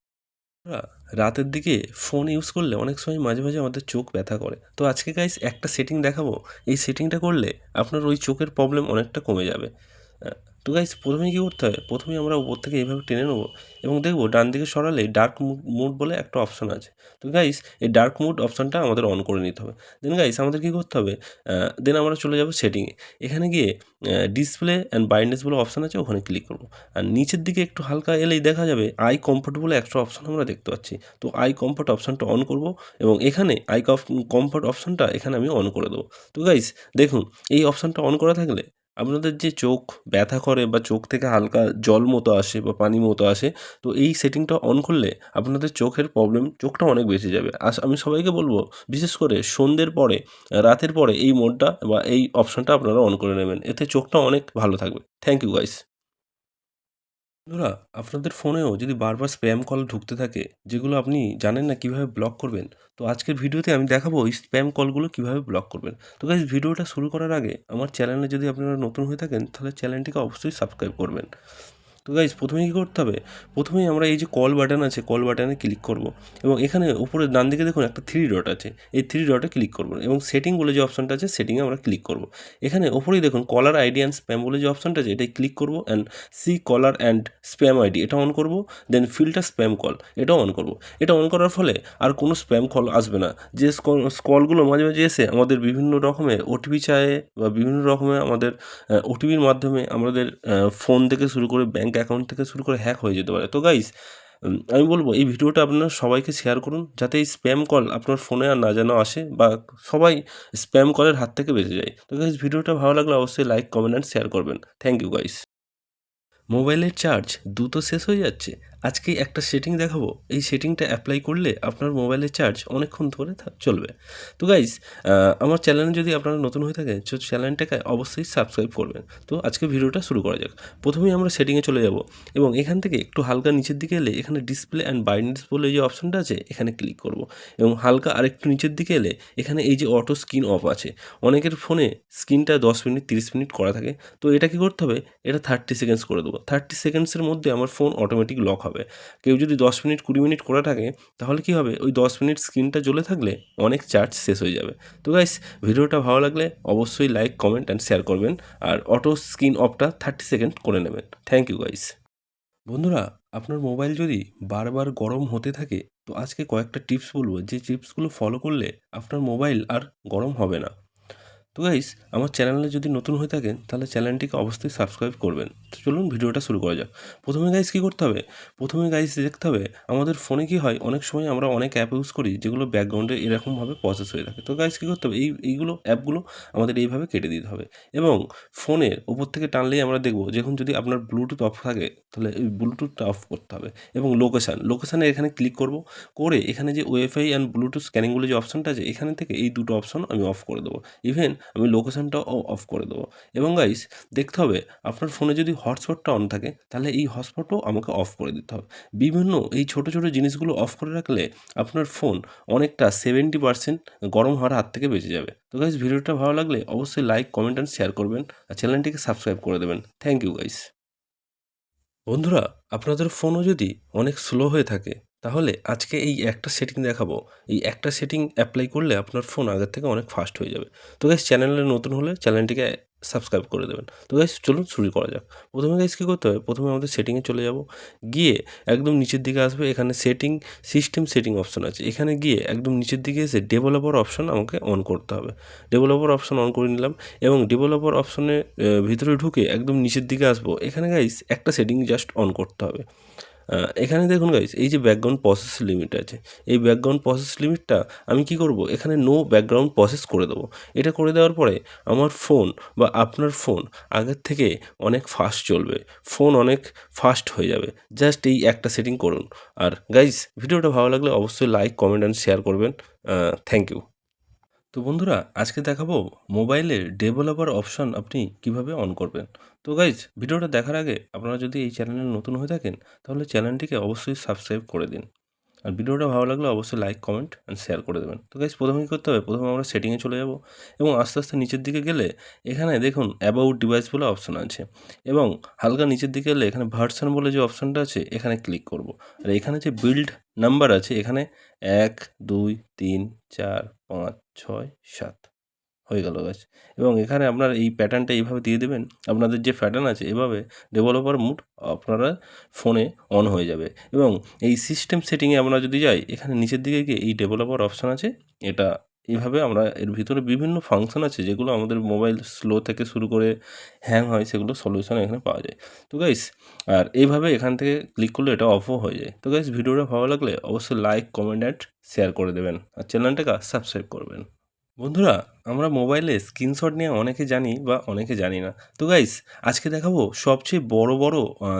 আমরা রাতের দিকে ফোন ইউজ করলে অনেক সময় মাঝে মাঝে আমাদের চোখ ব্যথা করে। তো আজকে গাইস একটা সেটিং দেখাবো। এই সেটিংটা করলে আপনার ওই চোখের প্রবলেম অনেকটা কমে যাবে। তো গাইস প্রথমেই কী করতে হবে, প্রথমেই আমরা উপর থেকে এইভাবে টেনে নেবো এবং দেখবো ডান দিকে সরালে ডার্ক মোড বলে একটা অপশন আছে। তো গাইস এই ডার্ক মোড অপশনটা আমাদের অন করে নিতে হবে। দেন গাইস আমাদের কী করতে হবে, দেন আমরা চলে যাবো সেটিংয়ে। এখানে গিয়ে ডিসপ্লে অ্যান্ড ব্রাইটনেস বলে অপশন আছে ওখানে ক্লিক করবো। আর নিচের দিকে একটু হালকা এলেই দেখা যাবে আই কমফোর্ট বলে একটা অপশন আমরা দেখতে পাচ্ছি। তো আই কমফোর্ট অপশনটা অন করব এবং এখানে কমফোর্ট অপশনটা এখানে আমি অন করে দেবো। তো গাইস দেখুন এই অপশনটা অন করা থাকলে আপনাদের যে চোখ ব্যথা করে বা চোখ থেকে হালকা জল মতো আসে বা পানি মতো আসে, তো এই সেটিংটা অন করলে আপনাদের চোখের প্রবলেম চোখটা অনেক বেঁচে যাবে। আমি সবাইকে বলব বিশেষ করে সন্ধ্যের পরে, রাতের পরে এই মোডটা বা এই অপশনটা আপনারা অন করে নেবেন। এতে চোখটা অনেক ভালো থাকবে। Thank you guys. বন্ধুরা, আপনাদের ফোনেও যদি বারবার স্প্যাম কল ঢুকতে থাকে, যেগুলো আপনি জানেন না কীভাবে ব্লক করবেন, তো আজকের ভিডিওতে আমি দেখাবো এই স্প্যাম কলগুলো কীভাবে ব্লক করবেন। তো গাইস ভিডিওটা শুরু করার আগে আমার চ্যানেলে যদি আপনারা নতুন হয়ে থাকেন তাহলে চ্যানেলটিকে অবশ্যই সাবস্ক্রাইব করবেন। তো গাইস প্রথমেই কী করতে হবে, প্রথমেই আমরা এই যে কল বাটন আছে কল বাটনে ক্লিক করব এবং এখানে উপরে ডান দিকে দেখুন একটা 3 ডট আছে, এই 3 ডটে ক্লিক করব এবং সেটিং বলে যে অপশনটা আছে সেটিংয়ে আমরা ক্লিক করব। এখানে ওপরেই দেখুন কলার আইডি অ্যান্ড স্প্যাম বলে যে অপশনটা আছে এটাই ক্লিক করব and see caller and spam ID এটা অন করব। দেন ফিল্টার স্প্যাম কল এটাও অন করব। এটা অন করার ফলে আর কোনো স্প্যাম কল আসবে না। যে কলগুলো মাঝে মাঝে এসে আমাদের বিভিন্ন রকমের ওটিপি চায় বা বিভিন্ন রকমের আমাদের ওটিপির মাধ্যমে আমাদের ফোন থেকে শুরু করে ব্যাঙ্ক অ্যাকাউন্ট থেকে শুরু করে হ্যাক হয়ে যেতে পারে। তো গাইস আমি বলব এই ভিডিওটা আপনারা সবাইকে শেয়ার করুন, যাতে এই স্প্যাম কল আপনার ফোনে আর না যেন আসে বা সবাই স্প্যাম কলের হাত থেকে বেঁচে যায়। তো গাইস ভিডিওটা ভালো লাগলে অবশ্যই লাইক, কমেন্ট অ্যান্ড শেয়ার করবেন। Thank you guys. মোবাইলের চার্জ দ্রুত শেষ হয়ে যাচ্ছে? আজকে একটা সেটিং দেখাবো। এই সেটিংটা অ্যাপ্লাই করলে আপনার মোবাইলের চার্জ অনেকক্ষণ ধরে চলবে। তো গাইস আমার চ্যানেলে যদি আপনারা নতুন হয়ে থাকেন তো চ্যানেলটাকে অবশ্যই সাবস্ক্রাইব করবেন। তো আজকে ভিডিওটা শুরু করা যাক। প্রথমেই আমরা সেটিংয়ে চলে যাব এবং এখান থেকে একটু হালকা নিচের দিকে এলে এখানে ডিসপ্লে অ্যান্ড ব্রাইটনেস বলে যে অপশনটা আছে এখানে ক্লিক করব এবং হালকা আরেকটু নিচের দিকে এলে এখানে এই যে অটো স্ক্রিন অফ আছে। অনেকের ফোনে স্ক্রিনটা 10 মিনিট 30 মিনিট করা থাকে। তো এটা কি করতে হবে? এটা 30 সেকেন্ডস করে দেবো। 30 সেকেন্ডসের মধ্যে আমার ফোন অটোমেটিক লক হবে। কেউ যদি 10 মিনিট 20 মিনিট করে থাকে তাহলে কি হবে? ওই 10 মিনিট স্ক্রিনটা জ্বলে থাকলে অনেক চার্জ শেষ হয়ে যাবে। তো গাইস ভিডিওটা ভালো লাগলে অবশ্যই লাইক, কমেন্ট অ্যান্ড শেয়ার করবেন। আর অটো স্ক্রিন অফটা 30 সেকেন্ড করে নেবেন। থ্যাংক ইউ গাইস। বন্ধুরা, আপনার মোবাইল যদি বারবার গরম হতে থাকে তো আজকে কয়েকটা টিপস বলবো, যে টিপসগুলো ফলো করলে আপনার মোবাইল আর গরম হবে না। তো গাইস আমার চ্যানেলে যদি নতুন হয়ে থাকেন তাহলে চ্যানেলটিকে অবশ্যই সাবস্ক্রাইব করবেন। তো চলুন ভিডিওটা শুরু করা যাক। প্রথমে গাইস কী করতে হবে? প্রথমে গাইস দেখতে হবে আমাদের ফোনে কী হয়, অনেক সময় আমরা অনেক অ্যাপ ইউজ করি যেগুলো ব্যাকগ্রাউন্ডে এরকমভাবে প্রসেস হয়ে থাকে। তো গাইস কী করতে হবে? এইগুলো অ্যাপগুলো আমাদের এইভাবে কেটে দিতে হবে এবং ফোনের ওপর থেকে টানলেই আমরা দেখব, যখন যদি আপনার ব্লুটুথ অফ থাকে তাহলে এই ব্লুটুথটা অফ করতে হবে এবং লোকেশানে এখানে ক্লিক করব, করে এখানে যে ওয়াইফাই অ্যান্ড ব্লুটুথ স্ক্যানিং বলে যে অপশনটা আছে এখানে থেকে এই দুটো অপশন আমি অফ করে দেবো। ইভেন আমি লোকেশনটাও অফ করে দেবো এবং গাইস দেখতে হবে আপনার ফোনে যদি হটস্পটটা অন থাকে তাহলে এই হটস্পটও আমাকে অফ করে দিতে হবে। বিভিন্ন এই ছোটো ছোটো জিনিসগুলো অফ করে রাখলে আপনার ফোন অনেকটা 70% গরম হওয়ার হাত থেকে বেঁচে যাবে। তো গাইস ভিডিওটা ভালো লাগলে অবশ্যই লাইক, কমেন্ট অ্যান্ড শেয়ার করবেন আর চ্যানেলটিকে সাবস্ক্রাইব করে দেবেন। Thank you guys. বন্ধুরা, আপনাদের ফোনও যদি অনেক স্লো হয়ে থাকে তাহলে আজকে এই একটা সেটিং দেখাবো। এই একটা সেটিং অ্যাপ্লাই করলে আপনার ফোন আগের থেকে অনেক ফাস্ট হয়ে যাবে। তো গাইস চ্যানেলে নতুন হলে চ্যানেলটিকে সাবস্ক্রাইব করে দেবেন। তো গাইস চলুন শুরু করা যাক। প্রথমে গাইস কী করতে হবে? প্রথমে আমাদের সেটিংয়ে চলে যাব, গিয়ে একদম নিচের দিকে আসবে, এখানে সিস্টেম সেটিং অপশন আছে, এখানে গিয়ে একদম নিচের দিকে এসে ডেভেলপার অপশন আমাকে অন করতে হবে। ডেভেলপার অপশন অন করে নিলাম এবং ডেভেলপার অপশনে ভিতরে ঢুকে একদম নিচের দিকে আসবো। এখানে গাইস একটা সেটিং জাস্ট অন করতে হবে। এখানে দেখুন গাইস এই যে ব্যাকগ্রাউন্ড প্রসেস লিমিট আছে, এই ব্যাকগ্রাউন্ড প্রসেস লিমিটটা আমি কি করব? এখানে নো ব্যাকগ্রাউন্ড প্রসেস করে দেবো। এটা করে দেওয়ার পরে আমার ফোন বা আপনার ফোন আগের থেকে অনেক ফাস্ট চলবে, ফোন অনেক ফাস্ট হয়ে যাবে। জাস্ট এই একটা সেটিং করুন। আর গাইস ভিডিওটা ভালো লাগলে অবশ্যই লাইক, কমেন্ট অ্যান্ড শেয়ার করবেন। Thank you. তো বন্ধুরা, আজকে দেখাবো মোবাইলের ডেভেলপার অপশন আপনি কিভাবে অন করবেন। তো গাইজ ভিডিওটা দেখার আগে আপনারা যদি এই চ্যানেলে নতুন হয়ে থাকেন তাহলে চ্যানেলটিকে অবশ্যই সাবস্ক্রাইব করে দিন। আর ভিডিওটা ভালো লাগলে অবশ্যই লাইক, কমেন্ট অ্যান্ড শেয়ার করে দেবেন। তো গাইজ প্রথমে কী করতে হবে? প্রথমে আমরা সেটিংয়ে চলে যাব এবং আস্তে আস্তে নিচের দিকে গেলে এখানে দেখুন অ্যাবাউট ডিভাইস বলে অপশন আছে এবং হালকা নিচের দিকে এলে এখানে ভার্সন বলে যে অপশনটা আছে এখানে ক্লিক করব। আর এখানে যে বিল্ড নাম্বার আছে এখানে 1, 2, 3, 4, 5, 6, 7 হয়ে গেল গাইস এবং এখানে আপনার এই প্যাটার্নটা এইভাবে দিয়ে দেবেন। আপনাদের যে প্যাটার্ন আছে এভাবে ডেভেলপার মোড আপনারা ফোনে অন হয়ে যাবে এবং এই সিস্টেম সেটিংয়ে আমরা যদি যাই এখানে নিচের দিকে গিয়ে এই ডেভেলপার অপশন আছে, এটা এইভাবে আমরা এর ভিতরে বিভিন্ন ফাংশন আছে যেগুলো আমাদের মোবাইল স্লো থেকে শুরু করে হ্যাং হয় সেগুলো সলিউশন এখানে পাওয়া যায়। তো গাইস আর এইভাবে এখান থেকে ক্লিক করলে এটা অফও হয়ে যায়। তো গাইস ভিডিওটা ভালো লাগলে অবশ্যই লাইক, কমেন্ট অ্যান্ড শেয়ার করে দেবেন আর চ্যানেলটাকে সাবস্ক্রাইব করবেন। বন্ধুরা, আমরা মোবাইলে স্ক্রিনশট নিয়ে অনেকে জানি বা অনেকে জানি না। তো গাইস আজকে দেখাবো সবচেয়ে বড় বড়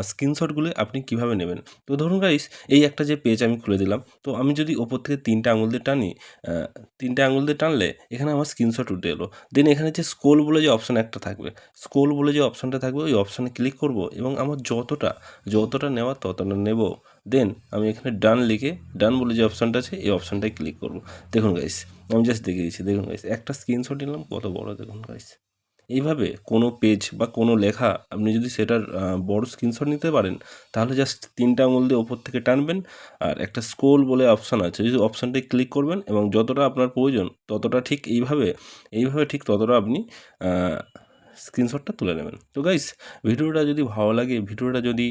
স্ক্রিনশটগুলো আপনি কিভাবে নেবেন। তো ধরুন গাইস এই একটা যে পেজ আমি খুলে দিলাম, তো আমি যদি ওপর থেকে 3টে আঙুল দিয়ে টানি, 3টে আঙুল দিয়ে টানলে এখানে আমার স্ক্রিনশট উঠে এলো। দেন এখানে যে স্ক্রোল বলে যে অপশন একটা থাকবে, স্ক্রোল বলে যে অপশনটা থাকবে ওই অপশনে ক্লিক করব এবং আমার যতটা নেওয়ার ততটা নেব। দেন আমি এখানে ডান লিখে ডান বলে যে অপশনটা আছে এই অপশনটায় ক্লিক করব। দেখুন গাইস আমি জাস্ট দেখিয়ে দিচ্ছি, দেখুন গাইস একটা স্ক্রিনশট নিলাম কত বড় দেখুন গাইস। এইভাবে কোনো পেজ বা কোনো লেখা আপনি যদি সেটার বড় স্ক্রিনশট নিতে পারেন তাহলে জাস্ট 3টে আঙুল দিয়ে ওপর থেকে টানবেন আর একটা স্ক্রোল বলে অপশান আছে, যদি অপশানটায় ক্লিক করবেন এবং যতটা আপনার প্রয়োজন ততটা ঠিক এইভাবে ঠিক ততটা আপনি স্ক্রিনশটটা তুলে নেবেন। তো গাইস ভিডিওটা যদি ভালো লাগে, ভিডিওটা যদি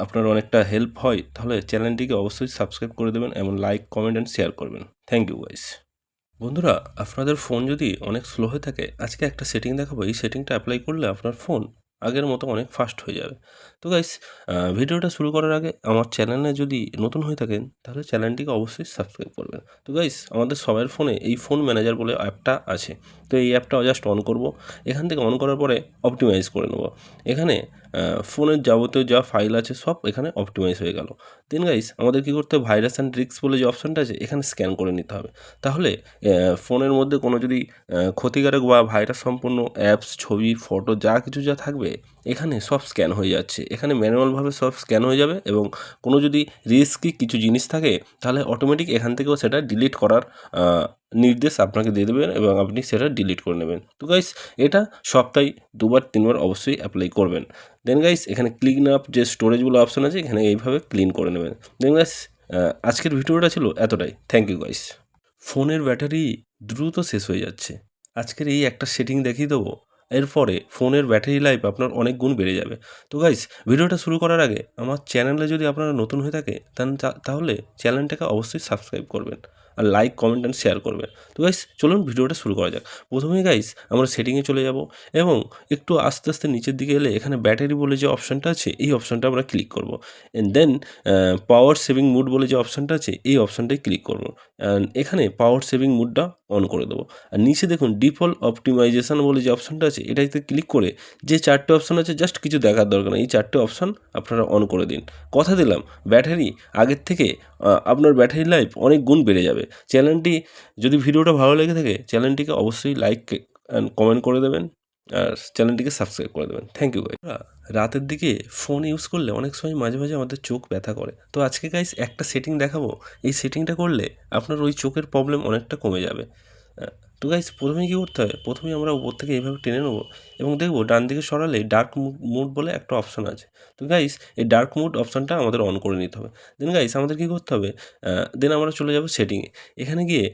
আপনার অনেকটা হেল্প হয় তাহলে চ্যানেলটিকে অবশ্যই সাবস্ক্রাইব করে দেবেন এবং লাইক, কমেন্ট অ্যান্ড শেয়ার করবেন। Thank you guys. বন্ধুরা, আপনাদের ফোন যদি অনেক স্লো হয়ে থাকে আজকে একটা সেটিং দেখাবো। এই সেটিংটা অ্যাপ্লাই করলে আপনার ফোন আগের মতো অনেক ফাস্ট হয়ে যাবে। তো গাইস ভিডিওটা শুরু করার আগে আমার চ্যানেলে যদি নতুন হয়ে থাকেন তাহলে চ্যানেলটিকে অবশ্যই সাবস্ক্রাইব করবেন। তো গাইস আমাদের সবার ফোনে এই ফোন ম্যানেজার বলে অ্যাপটা আছে। তো এই অ্যাপটা জাস্ট অন করব। এখান থেকে অন করার পরে অপটিমাইজ করে নেব। এখানে ফোনের যাবতীয় যা ফাইল আছে সব এখানে অপটিমাইজ হয়ে গেল। দেন গাইস আমাদের কী করতে হবে, ভাইরাস অ্যান্ড রিস্ক বলে যে অপশনটা আছে এখানে স্ক্যান করে নিতে হবে। তাহলে ফোনের মধ্যে কোনো যদি ক্ষতিকারক বা ভাইরাস সম্পন্ন অ্যাপস, ছবি, ফটো যা কিছু যা থাকবে এখানে সব স্ক্যান হয়ে যাচ্ছে। এখানে ম্যানুয়ালভাবে সব স্ক্যান হয়ে যাবে এবং কোনো যদি রিস্কি কিছু জিনিস থাকে তাহলে অটোমেটিক এখান থেকেও সেটা ডিলিট করার নির্দেশ আপনাকে দিয়ে দেবেন এবং আপনি সেটা ডিলিট করে নেবেন। তো গাইস এটা সপ্তাহে 2 বার 3 বার অবশ্যই অ্যাপ্লাই করবেন। দেন গাইস এখানে ক্লিন আপ যে স্টোরেজগুলো অপশন আছে এখানে এইভাবে ক্লিন করে নেবেন। দেন গাইস আজকের ভিডিওটা ছিল এতটাই। Thank you guys. ফোনের ব্যাটারি দ্রুত শেষ হয়ে যাচ্ছে। আজকের এই একটা সেটিং দেখিয়ে দেবো। এরপরে ফোনের ব্যাটারি লাইফ আপনার অনেক গুণ বেড়ে যাবে। তো গাইস ভিডিওটা শুরু করার আগে আমার চ্যানেলে যদি আপনারা নতুন হয়ে থাকে তাহলে চ্যানেলটাকে অবশ্যই সাবস্ক্রাইব করবেন। আর লাইক, কমেন্ট অ্যান্ড শেয়ার করবেন। তো গাইস চলুন ভিডিওটা শুরু করা যাক। প্রথমেই গাইস আমরা সেটিংয়ে চলে যাব এবং একটু আস্তে, আস্তে নিচের দিকে এলে এখানে ব্যাটারি বলে যে অপশনটা আছে এই অপশনটা আমরা ক্লিক করব। And then power saving mode বলে যে অপশনটা আছে এই অপশনটায় ক্লিক করব। অ্যান্ড এখানে পাওয়ার সেভিং মোডটা অন করে দেবো। আর নিচে দেখুন ডিফল্ট অপটিমাইজেশন বলে যে অপশনটা আছে এটাতে ক্লিক করে যে 4টে অপশন আছে জাস্ট কিছু দেখার দরকার নেই। এই 4টে অপশন আপনারা অন করে দিন। কথা দিলাম ব্যাটারি আগের থেকে আপনার ব্যাটারি লাইফ অনেক গুণ বেড়ে যাবে। চ্যানেলটি যদি ভিডিওটা ভালো লেগে থাকে চ্যানেলটিকে অবশ্যই লাইক অ্যান্ড কমেন্ট করে দেবেন। আর চ্যানেলটিকে সাবস্ক্রাইব করে দেবেন। Thank you guys. রাতের দিকে ফোন ইউজ করলে অনেক সময় মাঝে, মাঝে আমাদের চোখ ব্যথা করে। তো আজকে গাইস একটা সেটিং দেখাবো। এই সেটিংটা করলে আপনার ওই চোখের প্রবলেম অনেকটা কমে যাবে। আ তো গাইস ১ম এ কী করতে হবে? ১ম এই আমরা উপর থেকে এভাবে টেনে নেবো এবং দেখব ডান দিকে সরালে ডার্ক মোড বলে একটা অপশন আছে। তো গাইস এই ডার্ক মোড অপশনটা আমাদের অন করে নিতে হবে। দেন গাইস আমাদের কী করতে হবে? দেন আমরা চলে যাব সেটিংয়ে। এখানে গিয়ে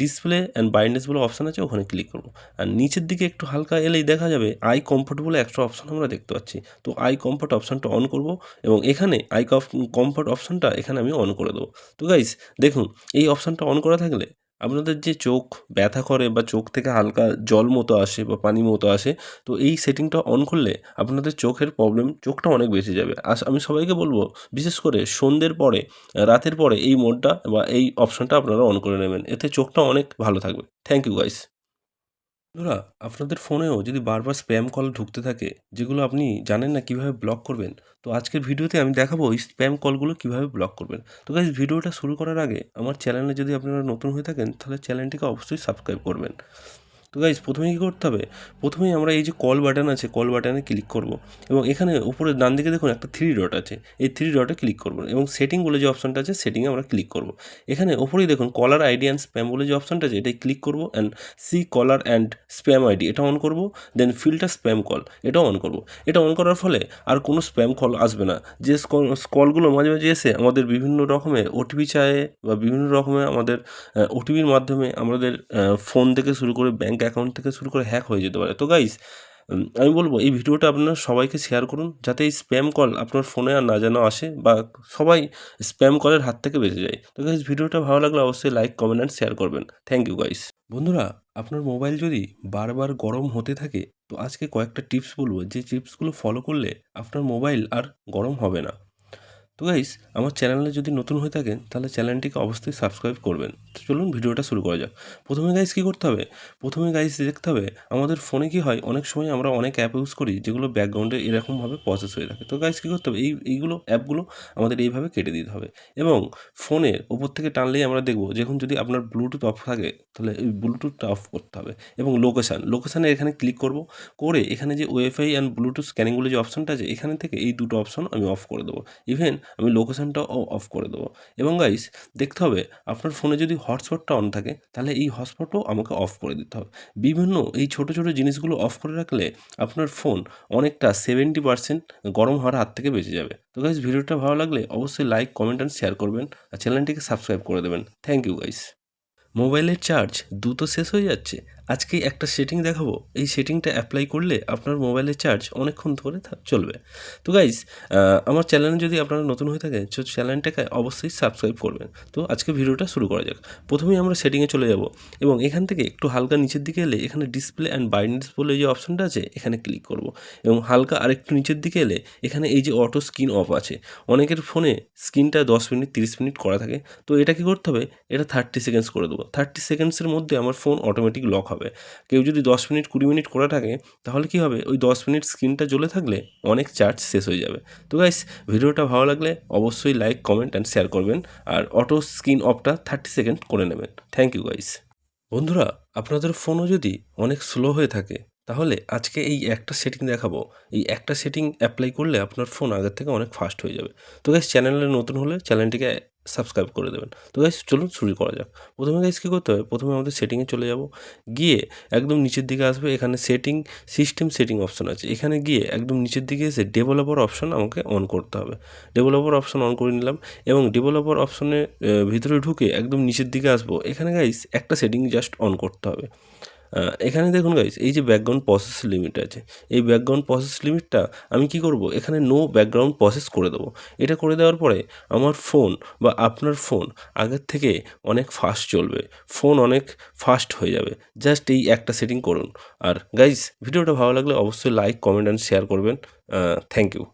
ডিসপ্লে অ্যান্ড ব্রাইটনেস বলে অপশন আছে ওখানে ক্লিক করব। আর নিচের দিকে একটু হালকা এলেই দেখা যাবে আই কমফোর্ট বলে একটা অপশন আমরা দেখতে পাচ্ছি। তো আই কমফোর্ট অপশনটা অন করব এবং এখানে কমফোর্ট অপশনটা এখানে আমি অন করে দেবো। তো গাইস দেখুন এই অপশনটা অন করা থাকলে আপনাদের যে চোখ ব্যথা করে বা চোখ থেকে হালকা জল মতো আসে বা পানি মতো আসে, তো এই সেটিংটা অন করলে আপনাদের চোখের প্রবলেম চোখটা অনেক বেঁচে যাবে। আমি সবাইকে বলব বিশেষ করে সন্ধ্যের পরে, রাতের পরে এই মোডটা বা এই অপশনটা আপনারা অন করে নেবেন। এতে চোখটা অনেক ভালো থাকবে। Thank you guys. বন্ধুরা আপনাদের ফোনেও যদি বারবার স্প্যাম কল ঢুকতে থাকে যেগুলো আপনি জানেন না কিভাবে ব্লক করবেন, তো আজকের ভিডিওতে আমি দেখাবো এই স্প্যাম কলগুলো কিভাবে ব্লক করবেন। তো গাইস ভিডিওটা শুরু করার আগে আমার চ্যানেলে যদি আপনারা নতুন হয়ে থাকেন তাহলে চ্যানেলটিকে অবশ্যই সাবস্ক্রাইব করবেন। তো গাইস প্রথমে কী করতে হবে, প্রথমেই আমরা এই যে কল বাটন আছে কল বাটনে ক্লিক করব এবং এখানে উপরে ডান দিকে দেখুন একটা 3 ডট আছে, এই 3 ডটে ক্লিক করব এবং সেটিং বলে যে অপশনটা আছে সেটিংয়ে আমরা ক্লিক করব। এখানে উপরেই দেখুন কলার আইডি অ্যান্ড স্প্যাম বলে যে অপশনটা আছে এটাই ক্লিক করব and see caller and spam ID এটা অন করব। দেন ফিল্টার স্প্যাম কল এটাও অন করব। এটা অন করার ফলে আর কোনো স্প্যাম কল আসবে না। যে কলগুলো মাঝে, মাঝে এসে আমাদের বিভিন্ন রকমের ওটিপি চায় বা বিভিন্ন রকমের আমাদের ওটিপির মাধ্যমে আমাদের ফোন থেকে শুরু করে ব্যাঙ্ক অ্যাকাউন্ট থেকে শুরু করে হ্যাক হয়ে যেতে পারে। তো গাইস আমি বলব এই ভিডিওটা আপনারা সবাইকে শেয়ার করুন যাতে এই স্প্যাম কল আপনার ফোনে আর না যেন আসে বা সবাই স্প্যাম কলের হাত থেকে বেঁচে যায়। তো গাইস ভিডিওটা ভালো লাগলে অবশ্যই লাইক, কমেন্ট অ্যান্ড শেয়ার করবেন। Thank you guys. বন্ধুরা আপনার মোবাইল যদি বারবার গরম হতে থাকে তো আজকে কয়েকটা টিপস বলব যে টিপসগুলো ফলো করলে আপনার মোবাইল আর গরম হবে না। তো গাইস আমার চ্যানেলে যদি নতুন হয়ে থাকেন তাহলে চ্যানেলটিকে অবশ্যই সাবস্ক্রাইব করবেন। তো চলুন ভিডিওটা শুরু করা যাক। প্রথমে গাইস কী করতে হবে? প্রথমে গাইস দেখতে হবে আমাদের ফোনে কী হয় অনেক সময় আমরা অনেক অ্যাপ ইউজ করি যেগুলো ব্যাকগ্রাউন্ডে এরকমভাবে প্রসেস হয়ে থাকে। তো গাইস কী করতে হবে এইগুলো অ্যাপগুলো আমাদের এইভাবে কেটে দিতে হবে এবং ফোনের ওপর থেকে টানলেই আমরা দেখব যখন যদি আপনার ব্লুটুথ অফ থাকে তাহলে এই ব্লুটুথটা অফ করতে হবে এবং লোকেশানে এখানে ক্লিক করব। করে এখানে যে ওয়াইফাই অ্যান্ড ব্লুটুথ স্ক্যানিং বলে যে অপশনটা আছে এখানে থেকে এই দুটো অপশন আমি অফ করে দেবো। ইভেন আমি লোকেশনটাও অফ করে দেবো এবং গাইস দেখতে হবে আপনার ফোনে যদি হটস্পটটা অন থাকে তাহলে এই হটস্পটও আমাকে অফ করে দিতে হবে। বিভিন্ন এই ছোটো, ছোটো জিনিসগুলো অফ করে রাখলে আপনার ফোন অনেকটা 70% গরম হওয়ার হাত থেকে বেঁচে যাবে। তো গাইস ভিডিওটা ভালো লাগলে অবশ্যই লাইক, কমেন্ট অ্যান্ড শেয়ার করবেন আর চ্যানেলটিকে সাবস্ক্রাইব করে দেবেন। Thank you guys. মোবাইলের চার্জ দ্রুত শেষ হয়ে যাচ্ছে আজকে একটা সেটিং দেখাবো, এই সেটিংটা অ্যাপ্লাই করলে আপনার মোবাইলের চার্জ অনেকক্ষণ ধরে চলবে। তো গাইস, আমার চ্যানেলে যদি আপনারা নতুন হয়ে থাকেন চ্যানেলটাকে অবশ্যই সাবস্ক্রাইব করবেন। তো আজকে ভিডিওটা শুরু করা যাক। প্রথমেই আমরা সেটিংয়ে চলে যাব এবং এখান থেকে একটু হালকা নিচের দিকে এলে এখানে ডিসপ্লে অ্যান্ড ব্রাইটনেস বলে যে অপশনটা আছে এখানে ক্লিক করব এবং হালকা আরেকটু নিচের দিকে এলে এখানে এই যে অটো স্ক্রিন অফ আছে। অনেকের ফোনে স্ক্রিনটা 10 মিনিট 30 মিনিট করা থাকে। তো এটা কি করতে হবে, এটা 30 সেকেন্ডস করে দেবো। 30 সেকেন্ডসের মধ্যে আমার ফোন অটোমেটিক লক হবে। কেউ যদি 10 মিনিট 20 মিনিট করা থাকে তাহলে কি হবে, ওই 10 মিনিট স্ক্রিনটা জ্বলে থাকলে অনেক চার্জ শেষ হয়ে যাবে। তো গাইস, ভিডিওটা ভালো লাগলে অবশ্যই লাইক কমেন্ট অ্যান্ড শেয়ার করবেন আর অটো স্ক্রিন অফটা 30 সেকেন্ড করে নেবেন। থ্যাংক ইউ গাইস। বন্ধুরা, আপনাদের ফোনও যদি অনেক স্লো হয়ে থাকে তাহলে আজকে এই একটা সেটিং দেখাবো। এই একটা সেটিং অ্যাপ্লাই করলে আপনার ফোন আগের থেকে অনেক ফাস্ট হয়ে যাবে। তো গাইস, চ্যানেলে নতুন হলে চ্যানেলটিকে সাবস্ক্রাইব করে দেবেন। তো গাইস, চলুন শুরু করা যাক। প্রথমে গাইস কী করতে হবে, প্রথমে আমাদের সেটিংয়ে চলে যাব। গিয়ে একদম নিচের দিকে আসবে, এখানে সিস্টেম সেটিং অপশন আছে। এখানে গিয়ে একদম নিচের দিকে এসে ডেভেলপার অপশন আমাকে অন করতে হবে। ডেভেলপার অপশন অন করে নিলাম এবং ডেভেলপার অপশনে ভিতরে ঢুকে একদম নিচের দিকে আসবো। এখানে গাইস একটা সেটিং জাস্ট অন করতে হবে। এখানে দেখুন গাইস, এই যে ব্যাকগ্রাউন্ড প্রসেস লিমিট আছে, এই ব্যাকগ্রাউন্ড প্রসেস লিমিটটা আমি কি করব, এখানে নো ব্যাকগ্রাউন্ড প্রসেস করে দেবো। এটা করে দেওয়ার পরে আমার ফোন বা আপনার ফোন আগের থেকে অনেক ফাস্ট চলবে, ফোন অনেক ফাস্ট হয়ে যাবে। জাস্ট এই একটা সেটিং করুন। আর গাইস, ভিডিওটা ভালো লাগলে অবশ্যই লাইক কমেন্ট অ্যান্ড শেয়ার করবেন। Thank you.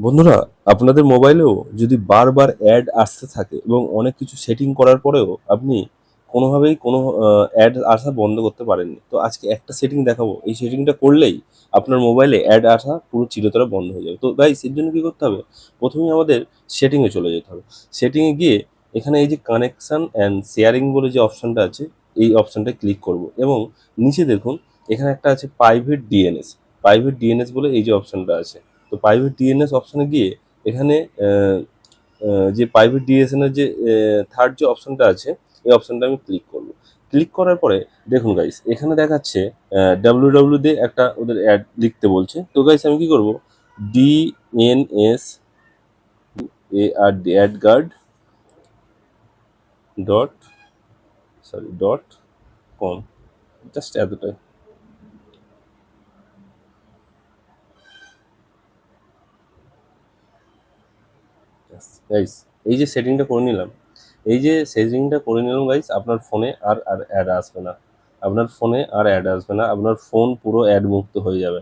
বন্ধুরা, আপনাদের মোবাইলেও যদি বারবার অ্যাড আসতে থাকে এবং অনেক কিছু সেটিং করার পরেও আপনি কোনোভাবেই কোনো অ্যাড আসা বন্ধ করতে পারেননি, তো আজকে একটা সেটিং দেখাবো। এই সেটিংটা করলেই আপনার মোবাইলে অ্যাড আসা পুরো চিরতরে বন্ধ হয়ে যাবে। তো গাইস, এর জন্য কী করতে হবে, প্রথমেই আমাদের সেটিংয়ে চলে যেতে হবে। সেটিংয়ে গিয়ে এখানে এই যে কানেকশান অ্যান্ড শেয়ারিং বলে যে অপশানটা আছে, এই অপশানটায় ক্লিক করব এবং নিচে দেখুন এখানে একটা আছে প্রাইভেট ডিএনএস। প্রাইভেট ডিএনএস বলে এই যে অপশানটা আছে। তো প্রাইভেট ডিএনএস অপশানে গিয়ে এখানে যে প্রাইভেট ডিএসএনের যে থার্ড যে অপশানটা আছে, এই অপশানটা আমি ক্লিক করব। ক্লিক করার পরে দেখুন গাইস, এখানে দেখাচ্ছে ডাব্লিউ দিয়ে একটা ওদের অ্যাড লিখতে বলছে। তো গাইস, আমি কি করব, DNS AdGuard dot dot com, just এতটাই। গাইস, এই যে সেটিংটা করে নিলাম, এই যে সেটিংটা করে নিলাম গাইস, আপনার ফোনে আর অ্যাড আসবে না। আপনার ফোনে আর অ্যাড আসবে না, আপনার ফোন পুরো অ্যাড মুক্ত হয়ে যাবে।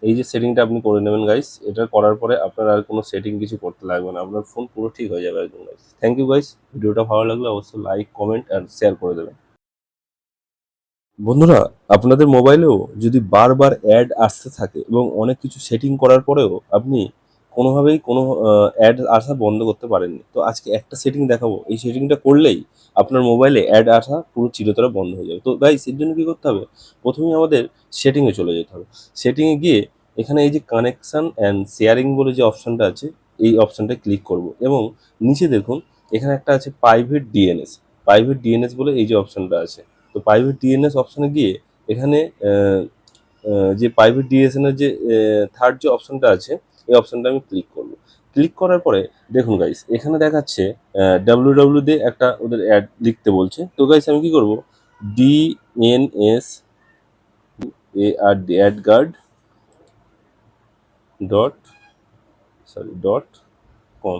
এই যে সেটিংটা আপনি করে নেবেন গাইস, এটা করার পরে আপনার আর কোনো সেটিং কিছু করতে লাগবে না, আপনার ফোন পুরো ঠিক হয়ে যাবে একদম গাইস। Thank you guys. ভিডিওটা ভালো লাগলে অবশ্যই লাইক কমেন্ট অ্যান্ড শেয়ার করে দেবেন। বন্ধুরা, আপনাদের মোবাইলেও যদি বারবার অ্যাড আসতে থাকে এবং অনেক কিছু সেটিং করার পরেও আপনি কোনোভাবেই কোনো অ্যাড আসা বন্ধ করতে পারেননি, তো আজকে একটা সেটিং দেখাবো। এই সেটিংটা করলেই আপনার মোবাইলে অ্যাড আসা পুরো চিরতরে বন্ধ হয়ে যাবে। তো গাইস, এর জন্য কী করতে হবে, প্রথমেই আমাদের সেটিংয়ে চলে যেতে হবে। সেটিংয়ে গিয়ে এখানে এই যে কানেকশান অ্যান্ড শেয়ারিং বলে যে অপশানটা আছে, এই অপশানটায় ক্লিক করব এবং নিচে দেখুন এখানে একটা আছে প্রাইভেট ডিএনএস। প্রাইভেট ডিএনএস বলে এই যে অপশানটা আছে। তো প্রাইভেট ডিএনএস অপশানে গিয়ে এখানে যে প্রাইভেট ডিএসএনের যে থার্ড যে অপশানটা আছে, এই অপশানটা আমি ক্লিক করব। ক্লিক করার পরে দেখুন গাইস এখানে দেখাচ্ছে ডাব্লিউ দিয়ে একটা ওদের অ্যাড লিখতে বলছে। তো গাইস আমি কি করব, DNS AdGuard dot dot com,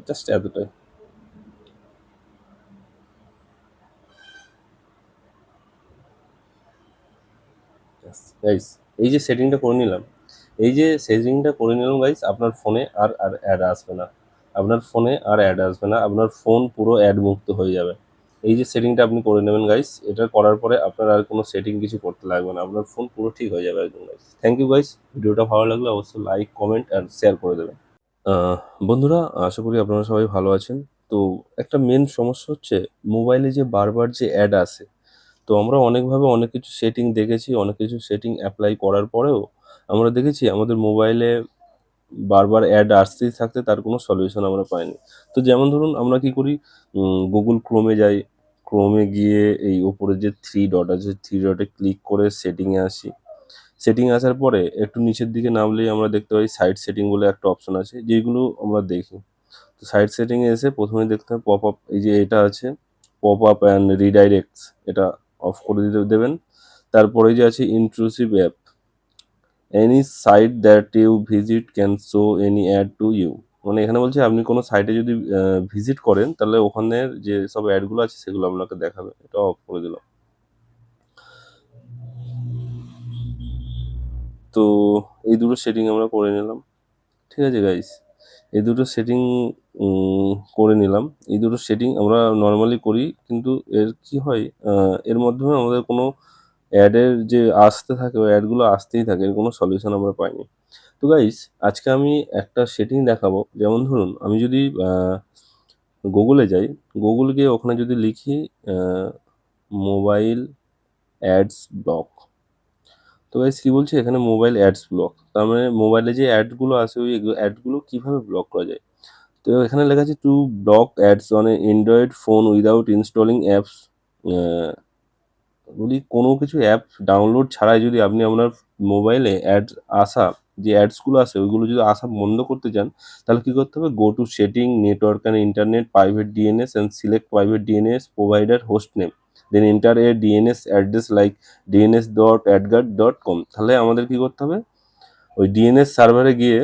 just এতটাই। গাইস এই যে সেটিংটা করে নিলাম, এই যে সেটিংটা করে নিলাম গাইস, আপনার ফোনে আর আর অ্যাড আসবে না, আপনার ফোনে আর অ্যাড আসবে না, আপনার ফোন পুরো অ্যাড মুক্ত হয়ে যাবে। এই যে সেটিংটা আপনি করে নেবেন গাইস, এটা করার পরে আপনার আর কোনো সেটিং কিছু করতে লাগবে না, আপনার ফোন পুরো ঠিক হয়ে যাবে একদম গাইস। থ্যাংক ইউ গাইস, ভিডিওটা ভালো লাগলে অবশ্যই লাইক কমেন্ট আর শেয়ার করে দেবেন। বন্ধুরা, আশা করি আপনারা সবাই ভালো আছেন। তো একটা মেন সমস্যা হচ্ছে মোবাইলে যে বারবার যে অ্যাড আসে, তো আমরা অনেকভাবে অনেক কিছু সেটিং দেখেছি, অনেক কিছু সেটিং অ্যাপ্লাই করার পরেও আমরা দেখেছি আমাদের মোবাইলে বারবার অ্যাড আসতেই থাকতে তার কোনো সলিউশন আমরা পাইনি। তো যেমন ধরুন আমরা কি করি, গুগল ক্রোমে যাই, ক্রোমে গিয়ে এই উপরে যে 3 ডট আছে 3 ডটে ক্লিক করে সেটিংয়ে আসি। সেটিং আসার পরে একটু নিচের দিকে নামলেই আমরা দেখতে পাই সাইট সেটিং বলে একটা অপশন আছে, যেগুলো আমরা দেখি। তো সাইট সেটিংয়ে এসে প্রথমে দেখতে হবে পপ আপ, এই যে এটা আছে পপ আপ অ্যান্ড রিডাইরেক্টস, এটা অফ করে দিতে দেবেন। তারপরে যে আছে intrusive app, any site that you visit can show any ad to you, মানে এখানে বলছে আপনি কোনো সাইটে যদি ভিজিট করেন তাহলে ওখানের যে সব অ্যাডগুলো আছে সেগুলো আপনাকে দেখাবে, এটা অফ করে দিলাম। তো এই দুটো সেটিং আমরা করে নিলাম, ঠিক আছে গাইস। এই দুটো সেটিং করে নিলাম, এই দুটো সেটিং আমরা নর্মালি করি, কিন্তু এর কি হয়, এর মাধ্যমে আমাদের কোনো অ্যাডের যে আসতে থাকে ওই অ্যাডগুলো আসতেই থাকে, এর কোনো সলিউশন আমরা পাইনি। তো গাইস আজকে আমি একটা সেটিং দেখাবো, যেমন ধরুন আমি যদি গুগলে যাই, গুগল গিয়ে ওখানে যদি লিখি মোবাইল অ্যাডস ব্লক, তো গাইস কি বলছে এখানে মোবাইল অ্যাডস ব্লক, তার মানে মোবাইলে যে অ্যাডগুলো আসে ওই অ্যাডগুলো কীভাবে ব্লক করা যায়। তো এখানে লেখা আছে to block ads on a Android phone without installing apps, যদি কোনো কিছু অ্যাপ ডাউনলোড ছাড়াই যদি আপনি আপনার মোবাইলে অ্যাড আসা, যে অ্যাডসগুলো আসে ওইগুলো যদি আসা বন্ধ করতে চান, তাহলে কী করতে হবে, go to setting network and internet private DNS and select private DNS provider host name, then enter a DNS address like DNS dot AdGuard dot com. তাহলে আমাদের কী করতে হবে, ওই ডিএনএস সার্ভারে গিয়ে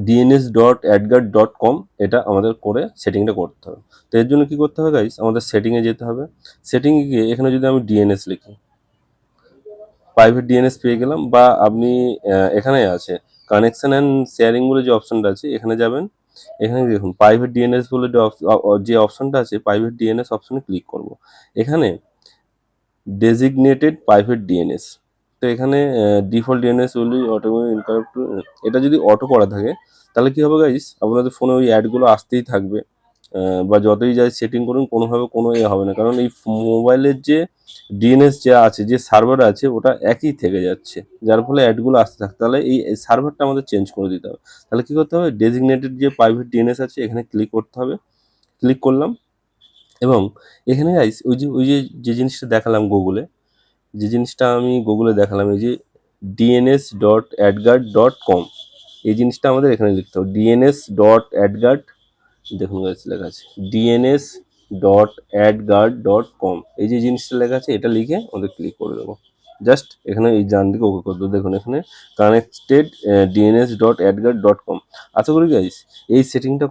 dns.adgard.com এটা আমাদের করে সেটিংটা করতে হবে। তো এর জন্য কী করতে হবে গাইস, আমাদের সেটিংয়ে যেতে হবে। সেটিংয়ে গিয়ে এখানে যদি আমি ডিএনএস লিখি, প্রাইভেট ডিএনএস পেয়ে গেলাম, বা আপনি এখানে আছে কানেকশন অ্যান্ড শেয়ারিং বলে যে অপশনটা আছে এখানে যাবেন, এখানে দেখুন প্রাইভেট ডিএনএস বলে যে অপশনটা আছে প্রাইভেট ডিএনএস অপশনে ক্লিক করব। এখানে ডেজিগনেটেড প্রাইভেট ডিএনএস, তো এখানে default DNS will automatic incorrect, এটা যদি অটো করা থাকে তাহলে কী হবে গাইস, আপনাদের ফোনে ওই অ্যাডগুলো আসতেই থাকবে, বা যতই যাই সেটিং করুন কোনোভাবে কোনো হবে না, কারণ এই মোবাইলের যে ডিএনএস যা আছে যে সার্ভার আছে ওটা একই থেকে যাচ্ছে, যার ফলে অ্যাডগুলো আসতে থাকে। তাহলে এই সার্ভারটা আমাদের চেঞ্জ করে দিতে হবে। তাহলে কী করতে হবে, ডেজিগনেটেড যে প্রাইভেট ডিএনএস আছে এখানে ক্লিক করতে হবে, ক্লিক করলাম, এবং এখানে গাইস ওই যে জিনিসটা দেখালাম গুগলে, যে জিনিসটা আমি গুগলে দেখালাম, এই যে dns.adgard.com, এই জিনিসটা আমাদের এখানে লিখতে হবে dns.adgard, দেখুন গাইস লেখা আছে dns.adgard.com, এই যে জিনিসটা লেখা আছে এটা লিখে আমাদের ক্লিক করে দেবো। জাস্ট এখানে এই ডান দিকে ওকে করে দেবো, দেখুন এখানে কানেক্টেড dns.adgard.com। আশা করি গাইস এই সেটিংটা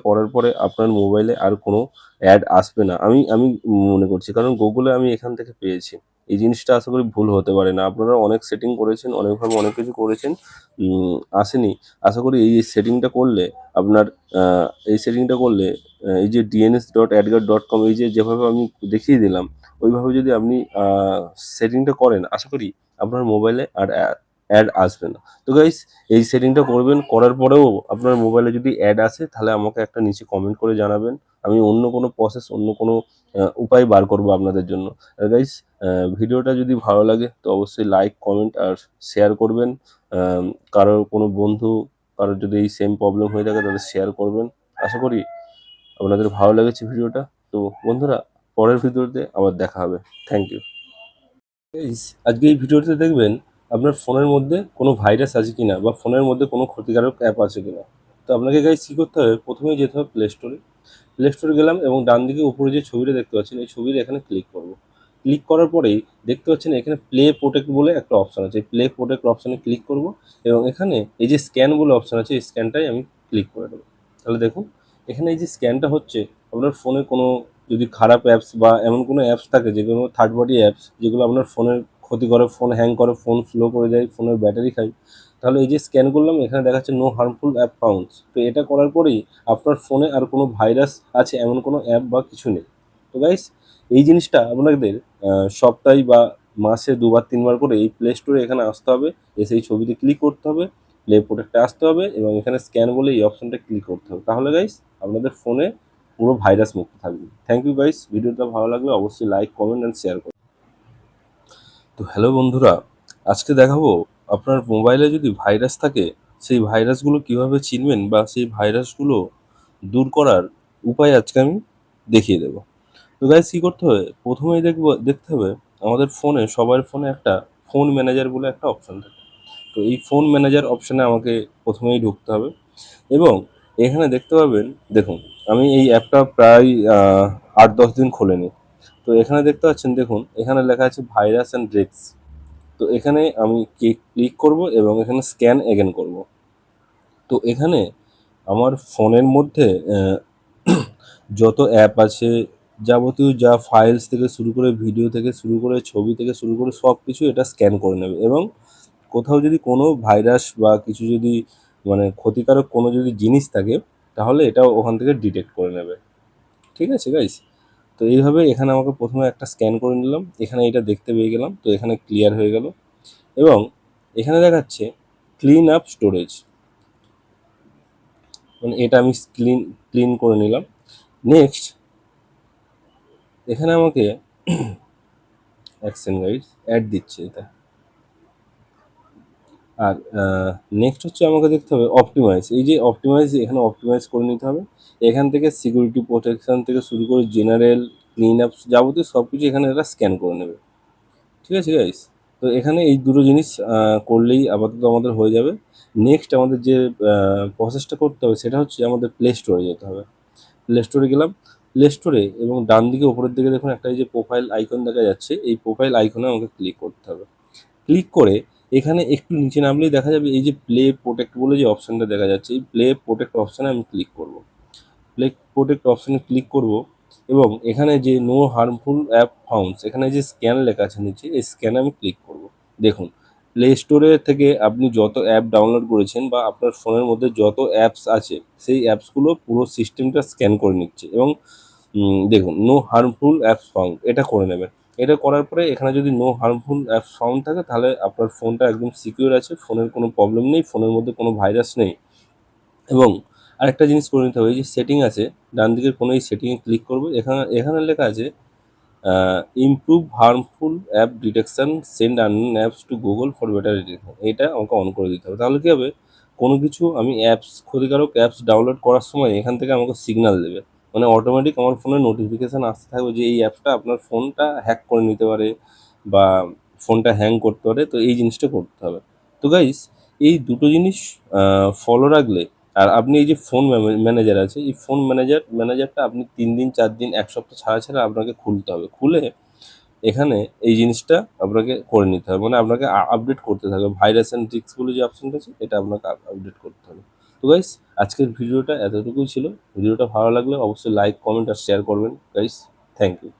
করার পরে আপনার মোবাইলে আর কোনো অ্যাড আসবে না, আমি আমি মনে করছি, কারণ গুগলে আমি এখান থেকে পেয়েছি। এই জিনিসটা আশা করি ভুল হতে পারে না, আপনারা অনেক সেটিং করেছেন, অনেকভাবে অনেক কিছু করেছেন, আসেনি। আশা করি এই সেটিংটা করলে আপনার এই সেটিংটা করলে এই যে dns.adgard.com, এই যে যেভাবে আমি দেখিয়ে দিলাম ওইভাবে যদি আপনি সেটিংটা করেন, আশা করি আপনার মোবাইলে আর অ্যাড আসবে না। তো গাইস এই সেটিংটা করবেন, করার পরেও আপনার মোবাইলে যদি অ্যাড আসে তাহলে আমাকে একটা নিচে কমেন্ট করে জানাবেন, আমি অন্য কোনো প্রসেস অন্য কোনো উপায় বার করব আপনাদের জন্য। আর গাইস ভিডিওটা যদি ভালো লাগে তো অবশ্যই লাইক কমেন্ট আর শেয়ার করবেন, আম কারোর কোনো বন্ধু কারোর যদি এই সেম প্রবলেম হয়ে থাকে তাহলে শেয়ার করবেন। আশা করি আপনাদের ভালো লেগেছে ভিডিওটা। তো বন্ধুরা, পরের ভিডিওতে আবার দেখা হবে। Thank you. গাইস আজকে এই ভিডিওতে দেখবেন আপনার ফোনের মধ্যে কোনো ভাইরাস আছে কিনা বা ফোনের মধ্যে কোনো ক্ষতিকারক অ্যাপ আছে কিনা। তো আপনাকে গাইস কী করতে হবে, প্রথমেই যেতে হবে প্লে স্টোরে। প্লে স্টোরে গেলাম এবং ডান দিকে উপরে যে ছবিটা দেখতে পাচ্ছেন, এই ছবির এখানে ক্লিক করব। ক্লিক করার পরেই দেখতে পাচ্ছেন এখানে প্লে প্রোটেক্ট বলে একটা অপশন আছে। এই প্লে প্রোটেক্ট অপশনে ক্লিক করব এবং এখানে এই যে স্ক্যান বলে অপশন আছে, এই স্ক্যানটাই আমি ক্লিক করে দেবো। তাহলে দেখুন এখানে এই যে স্ক্যানটা হচ্ছে, আপনার ফোনে কোনো যদি খারাপ অ্যাপস বা এমন কোনো অ্যাপস থাকে যেগুলো থার্ড পার্টি অ্যাপস, যেগুলো আপনার ফোনের ক্ষতি করে, ফোন হ্যাং করে, ফোন স্লো করে যায়, ফোনের ব্যাটারি খায়, তাহলে এই যে স্ক্যান করলাম এখানে দেখাচ্ছে নো হার্মফুল অ্যাপ ফাউন্ডস। তো এটা করার পরেই আপনার ফোনে আর কোনো ভাইরাস আছে এমন কোনো অ্যাপ বা কিছু নেই। তো গাইস এই জিনিসটা আপনাদের সপ্তাহে বা মাসে ২ বার ৩ বার করে এই প্লে স্টোরে এখানে আসতে হবে, এসে এই ছবিতে ক্লিক করতে হবে, প্লে প্রোটেক্টে আসতে হবে এবং এখানে স্ক্যান বলে এই অপশনটা ক্লিক করতে হবে। তাহলে গাইস আপনাদের ফোনে পুরো ভাইরাস মুক্ত থাকবে। থ্যাংক ইউ গাইস, ভিডিওটা ভালো লাগলে অবশ্যই লাইক, কমেন্ট অ্যান্ড শেয়ার করুন। তো হ্যালো বন্ধুরা, আজকে দেখাবো আপনার মোবাইলে যদি ভাইরাস থাকে সেই ভাইরাসগুলো কীভাবে চিনবেন বা সেই ভাইরাসগুলো দূর করার উপায় আজকে আমি দেখিয়ে দেবো। তো গাইস কী করতে হবে, প্রথমেই দেখতে হবে আমাদের ফোনে, সবার ফোনে একটা ফোন ম্যানেজার বলে একটা অপশন থাকে। তো এই ফোন ম্যানেজার অপশানে আমাকে প্রথমেই ঢুকতে হবে এবং এখানে দেখতে পাবেন, দেখুন আমি এই অ্যাপটা প্রায় ৮-১০ দিন খোলেনি। তো এখানে দেখতে পাচ্ছেন, দেখুন এখানে লেখা আছে ভাইরাস অ্যান্ড রিস্ক। তো এখানে আমি ক্লিক করব এবং এখানে স্ক্যান এগেন করব। তো এখানে আমার ফোনের মধ্যে যত অ্যাপ আছে, যাবতীয় যা ফাইলস থেকে শুরু করে, ভিডিও থেকে শুরু করে, ছবি থেকে শুরু করে সব কিছু এটা স্ক্যান করে নেবে এবং কোথাও যদি কোনো ভাইরাস বা কিছু যদি মানে ক্ষতিকারক কোনো যদি জিনিস থাকে তাহলে এটা ওখান থেকে ডিটেক্ট করে নেবে। ঠিক আছে গাইস? তো এইভাবে এখানে আমাকে প্রথমে একটা স্ক্যান করে নিলাম, এখানে এটা দেখতে পেয়ে গেলাম, তো এখানে ক্লিয়ার হয়ে গেল এবং এখানে দেখাচ্ছে ক্লিন আপ স্টোরেজ, মানে এটা আমি ক্লিন করে নিলাম। নেক্সট এখানে আমাকে অ্যাকশন গাইড অ্যাড দিচ্ছে এটা। আর নেক্সট হচ্ছে আমাকে দেখতে হবে অপটিমাইজ। এই যে অপটিমাইজ, এখানে অপটিমাইজ করে নিতে হবে। এখান থেকে সিকিউরিটি প্রোটেকশন থেকে শুরু করে জেনারেল, ক্লিন আপ যাবতীয় সব কিছু এখানে এরা স্ক্যান করে নেবে। ঠিক আছে গাইস? তো এখানে এই দুটো জিনিস করলেই আপাতত আমাদের হয়ে যাবে। নেক্সট আমাদের যে প্রসেসটা করতে হবে সেটা হচ্ছে আমাদের প্লে স্টোরে যেতে হবে। প্লে স্টোরে গেলাম, প্লে স্টোরে এবং ডান দিকে উপরের দিকে দেখুন একটা এই যে প্রোফাইল আইকন দেখা যাচ্ছে, এই প্রোফাইল আইকনে আমাকে ক্লিক করতে হবে। ক্লিক করে এখানে একটু নিচে নামলেই দেখা যাবে এই যে প্লে প্রোটেক্ট বলে যে অপশানটা দেখা যাচ্ছে, এই প্লে প্রোটেক্ট অপশানে আমি ক্লিক করব। প্লে প্রোটেক্ট অপশানে ক্লিক করব এবং এখানে যে নো হার্মফুল অ্যাপ ফাউন্ডস, এখানে যে স্ক্যান লেখা আছে নিচে, এই স্ক্যানে আমি ক্লিক করব। দেখুন প্লে স্টোরে থেকে আপনি যত অ্যাপ ডাউনলোড করেছেন বা আপনার ফোনের মধ্যে যত অ্যাপস আছে সেই অ্যাপসগুলো পুরো সিস্টেমটা স্ক্যান করে নিচ্ছে এবং দেখুন নো হার্মফুল অ্যাপস ফাউন্ড এটা করে নেবেন। এটা করার পরে এখানে যদি নো হার্মফুল অ্যাপস ফাউন্ড থাকে তাহলে আপনার ফোনটা একদম সিকিউর আছে, ফোনের কোনো প্রবলেম নেই, ফোনের মধ্যে কোনো ভাইরাস নেই। এবং আরেকটা জিনিস করে নিতে হবে, এই যে সেটিং আছে ডান দিকের কোনো এই সেটিংয়ে ক্লিক করব, এখানে এখানে লেখা আছে improve harmful app detection, send unknown apps two Google for better detection, এটা আমাকে অন করে দিতে হবে। তাহলে কী হবে, কোনো কিছু আমি অ্যাপস, ক্ষতিকারক অ্যাপস ডাউনলোড করার সময় এখান থেকে আমাকে সিগনাল দেবে, মানে অটোমেটিক আমার ফোনে নোটিফিকেশান আসতে থাকবে যে এই অ্যাপসটা আপনার ফোনটা হ্যাক করে নিতে পারে বা ফোনটা হ্যাং করতে পারে। তো এই জিনিসটা করতে হবে। তো গাইস এই দুটো জিনিস ফলো রাখলে, আর আপনি এই যে ফোন ম্যানেজার আছে, এই ফোন ম্যানেজারটা আপনি ৩ দিন ৪ দিন ১ সপ্তাহ ছাড়া ছাড়া আপনাকে খুলতে হবে। খুলে এখানে এই জিনিসটা আপনাকে করে নিতে হবে, মানে আপনাকে আপডেট করতে থাকবে। ভাইরাস অ্যান্ড রিস্ক বলে যে অপশনটা আছে এটা আপনাকে আপডেট করতে হবে। তো গাইস আজকের ভিডিওটা এতটুকুই ছিল। ভিডিওটা ভালো লাগলে অবশ্যই লাইক, কমেন্ট আর শেয়ার করবেন গাইস। Thank you.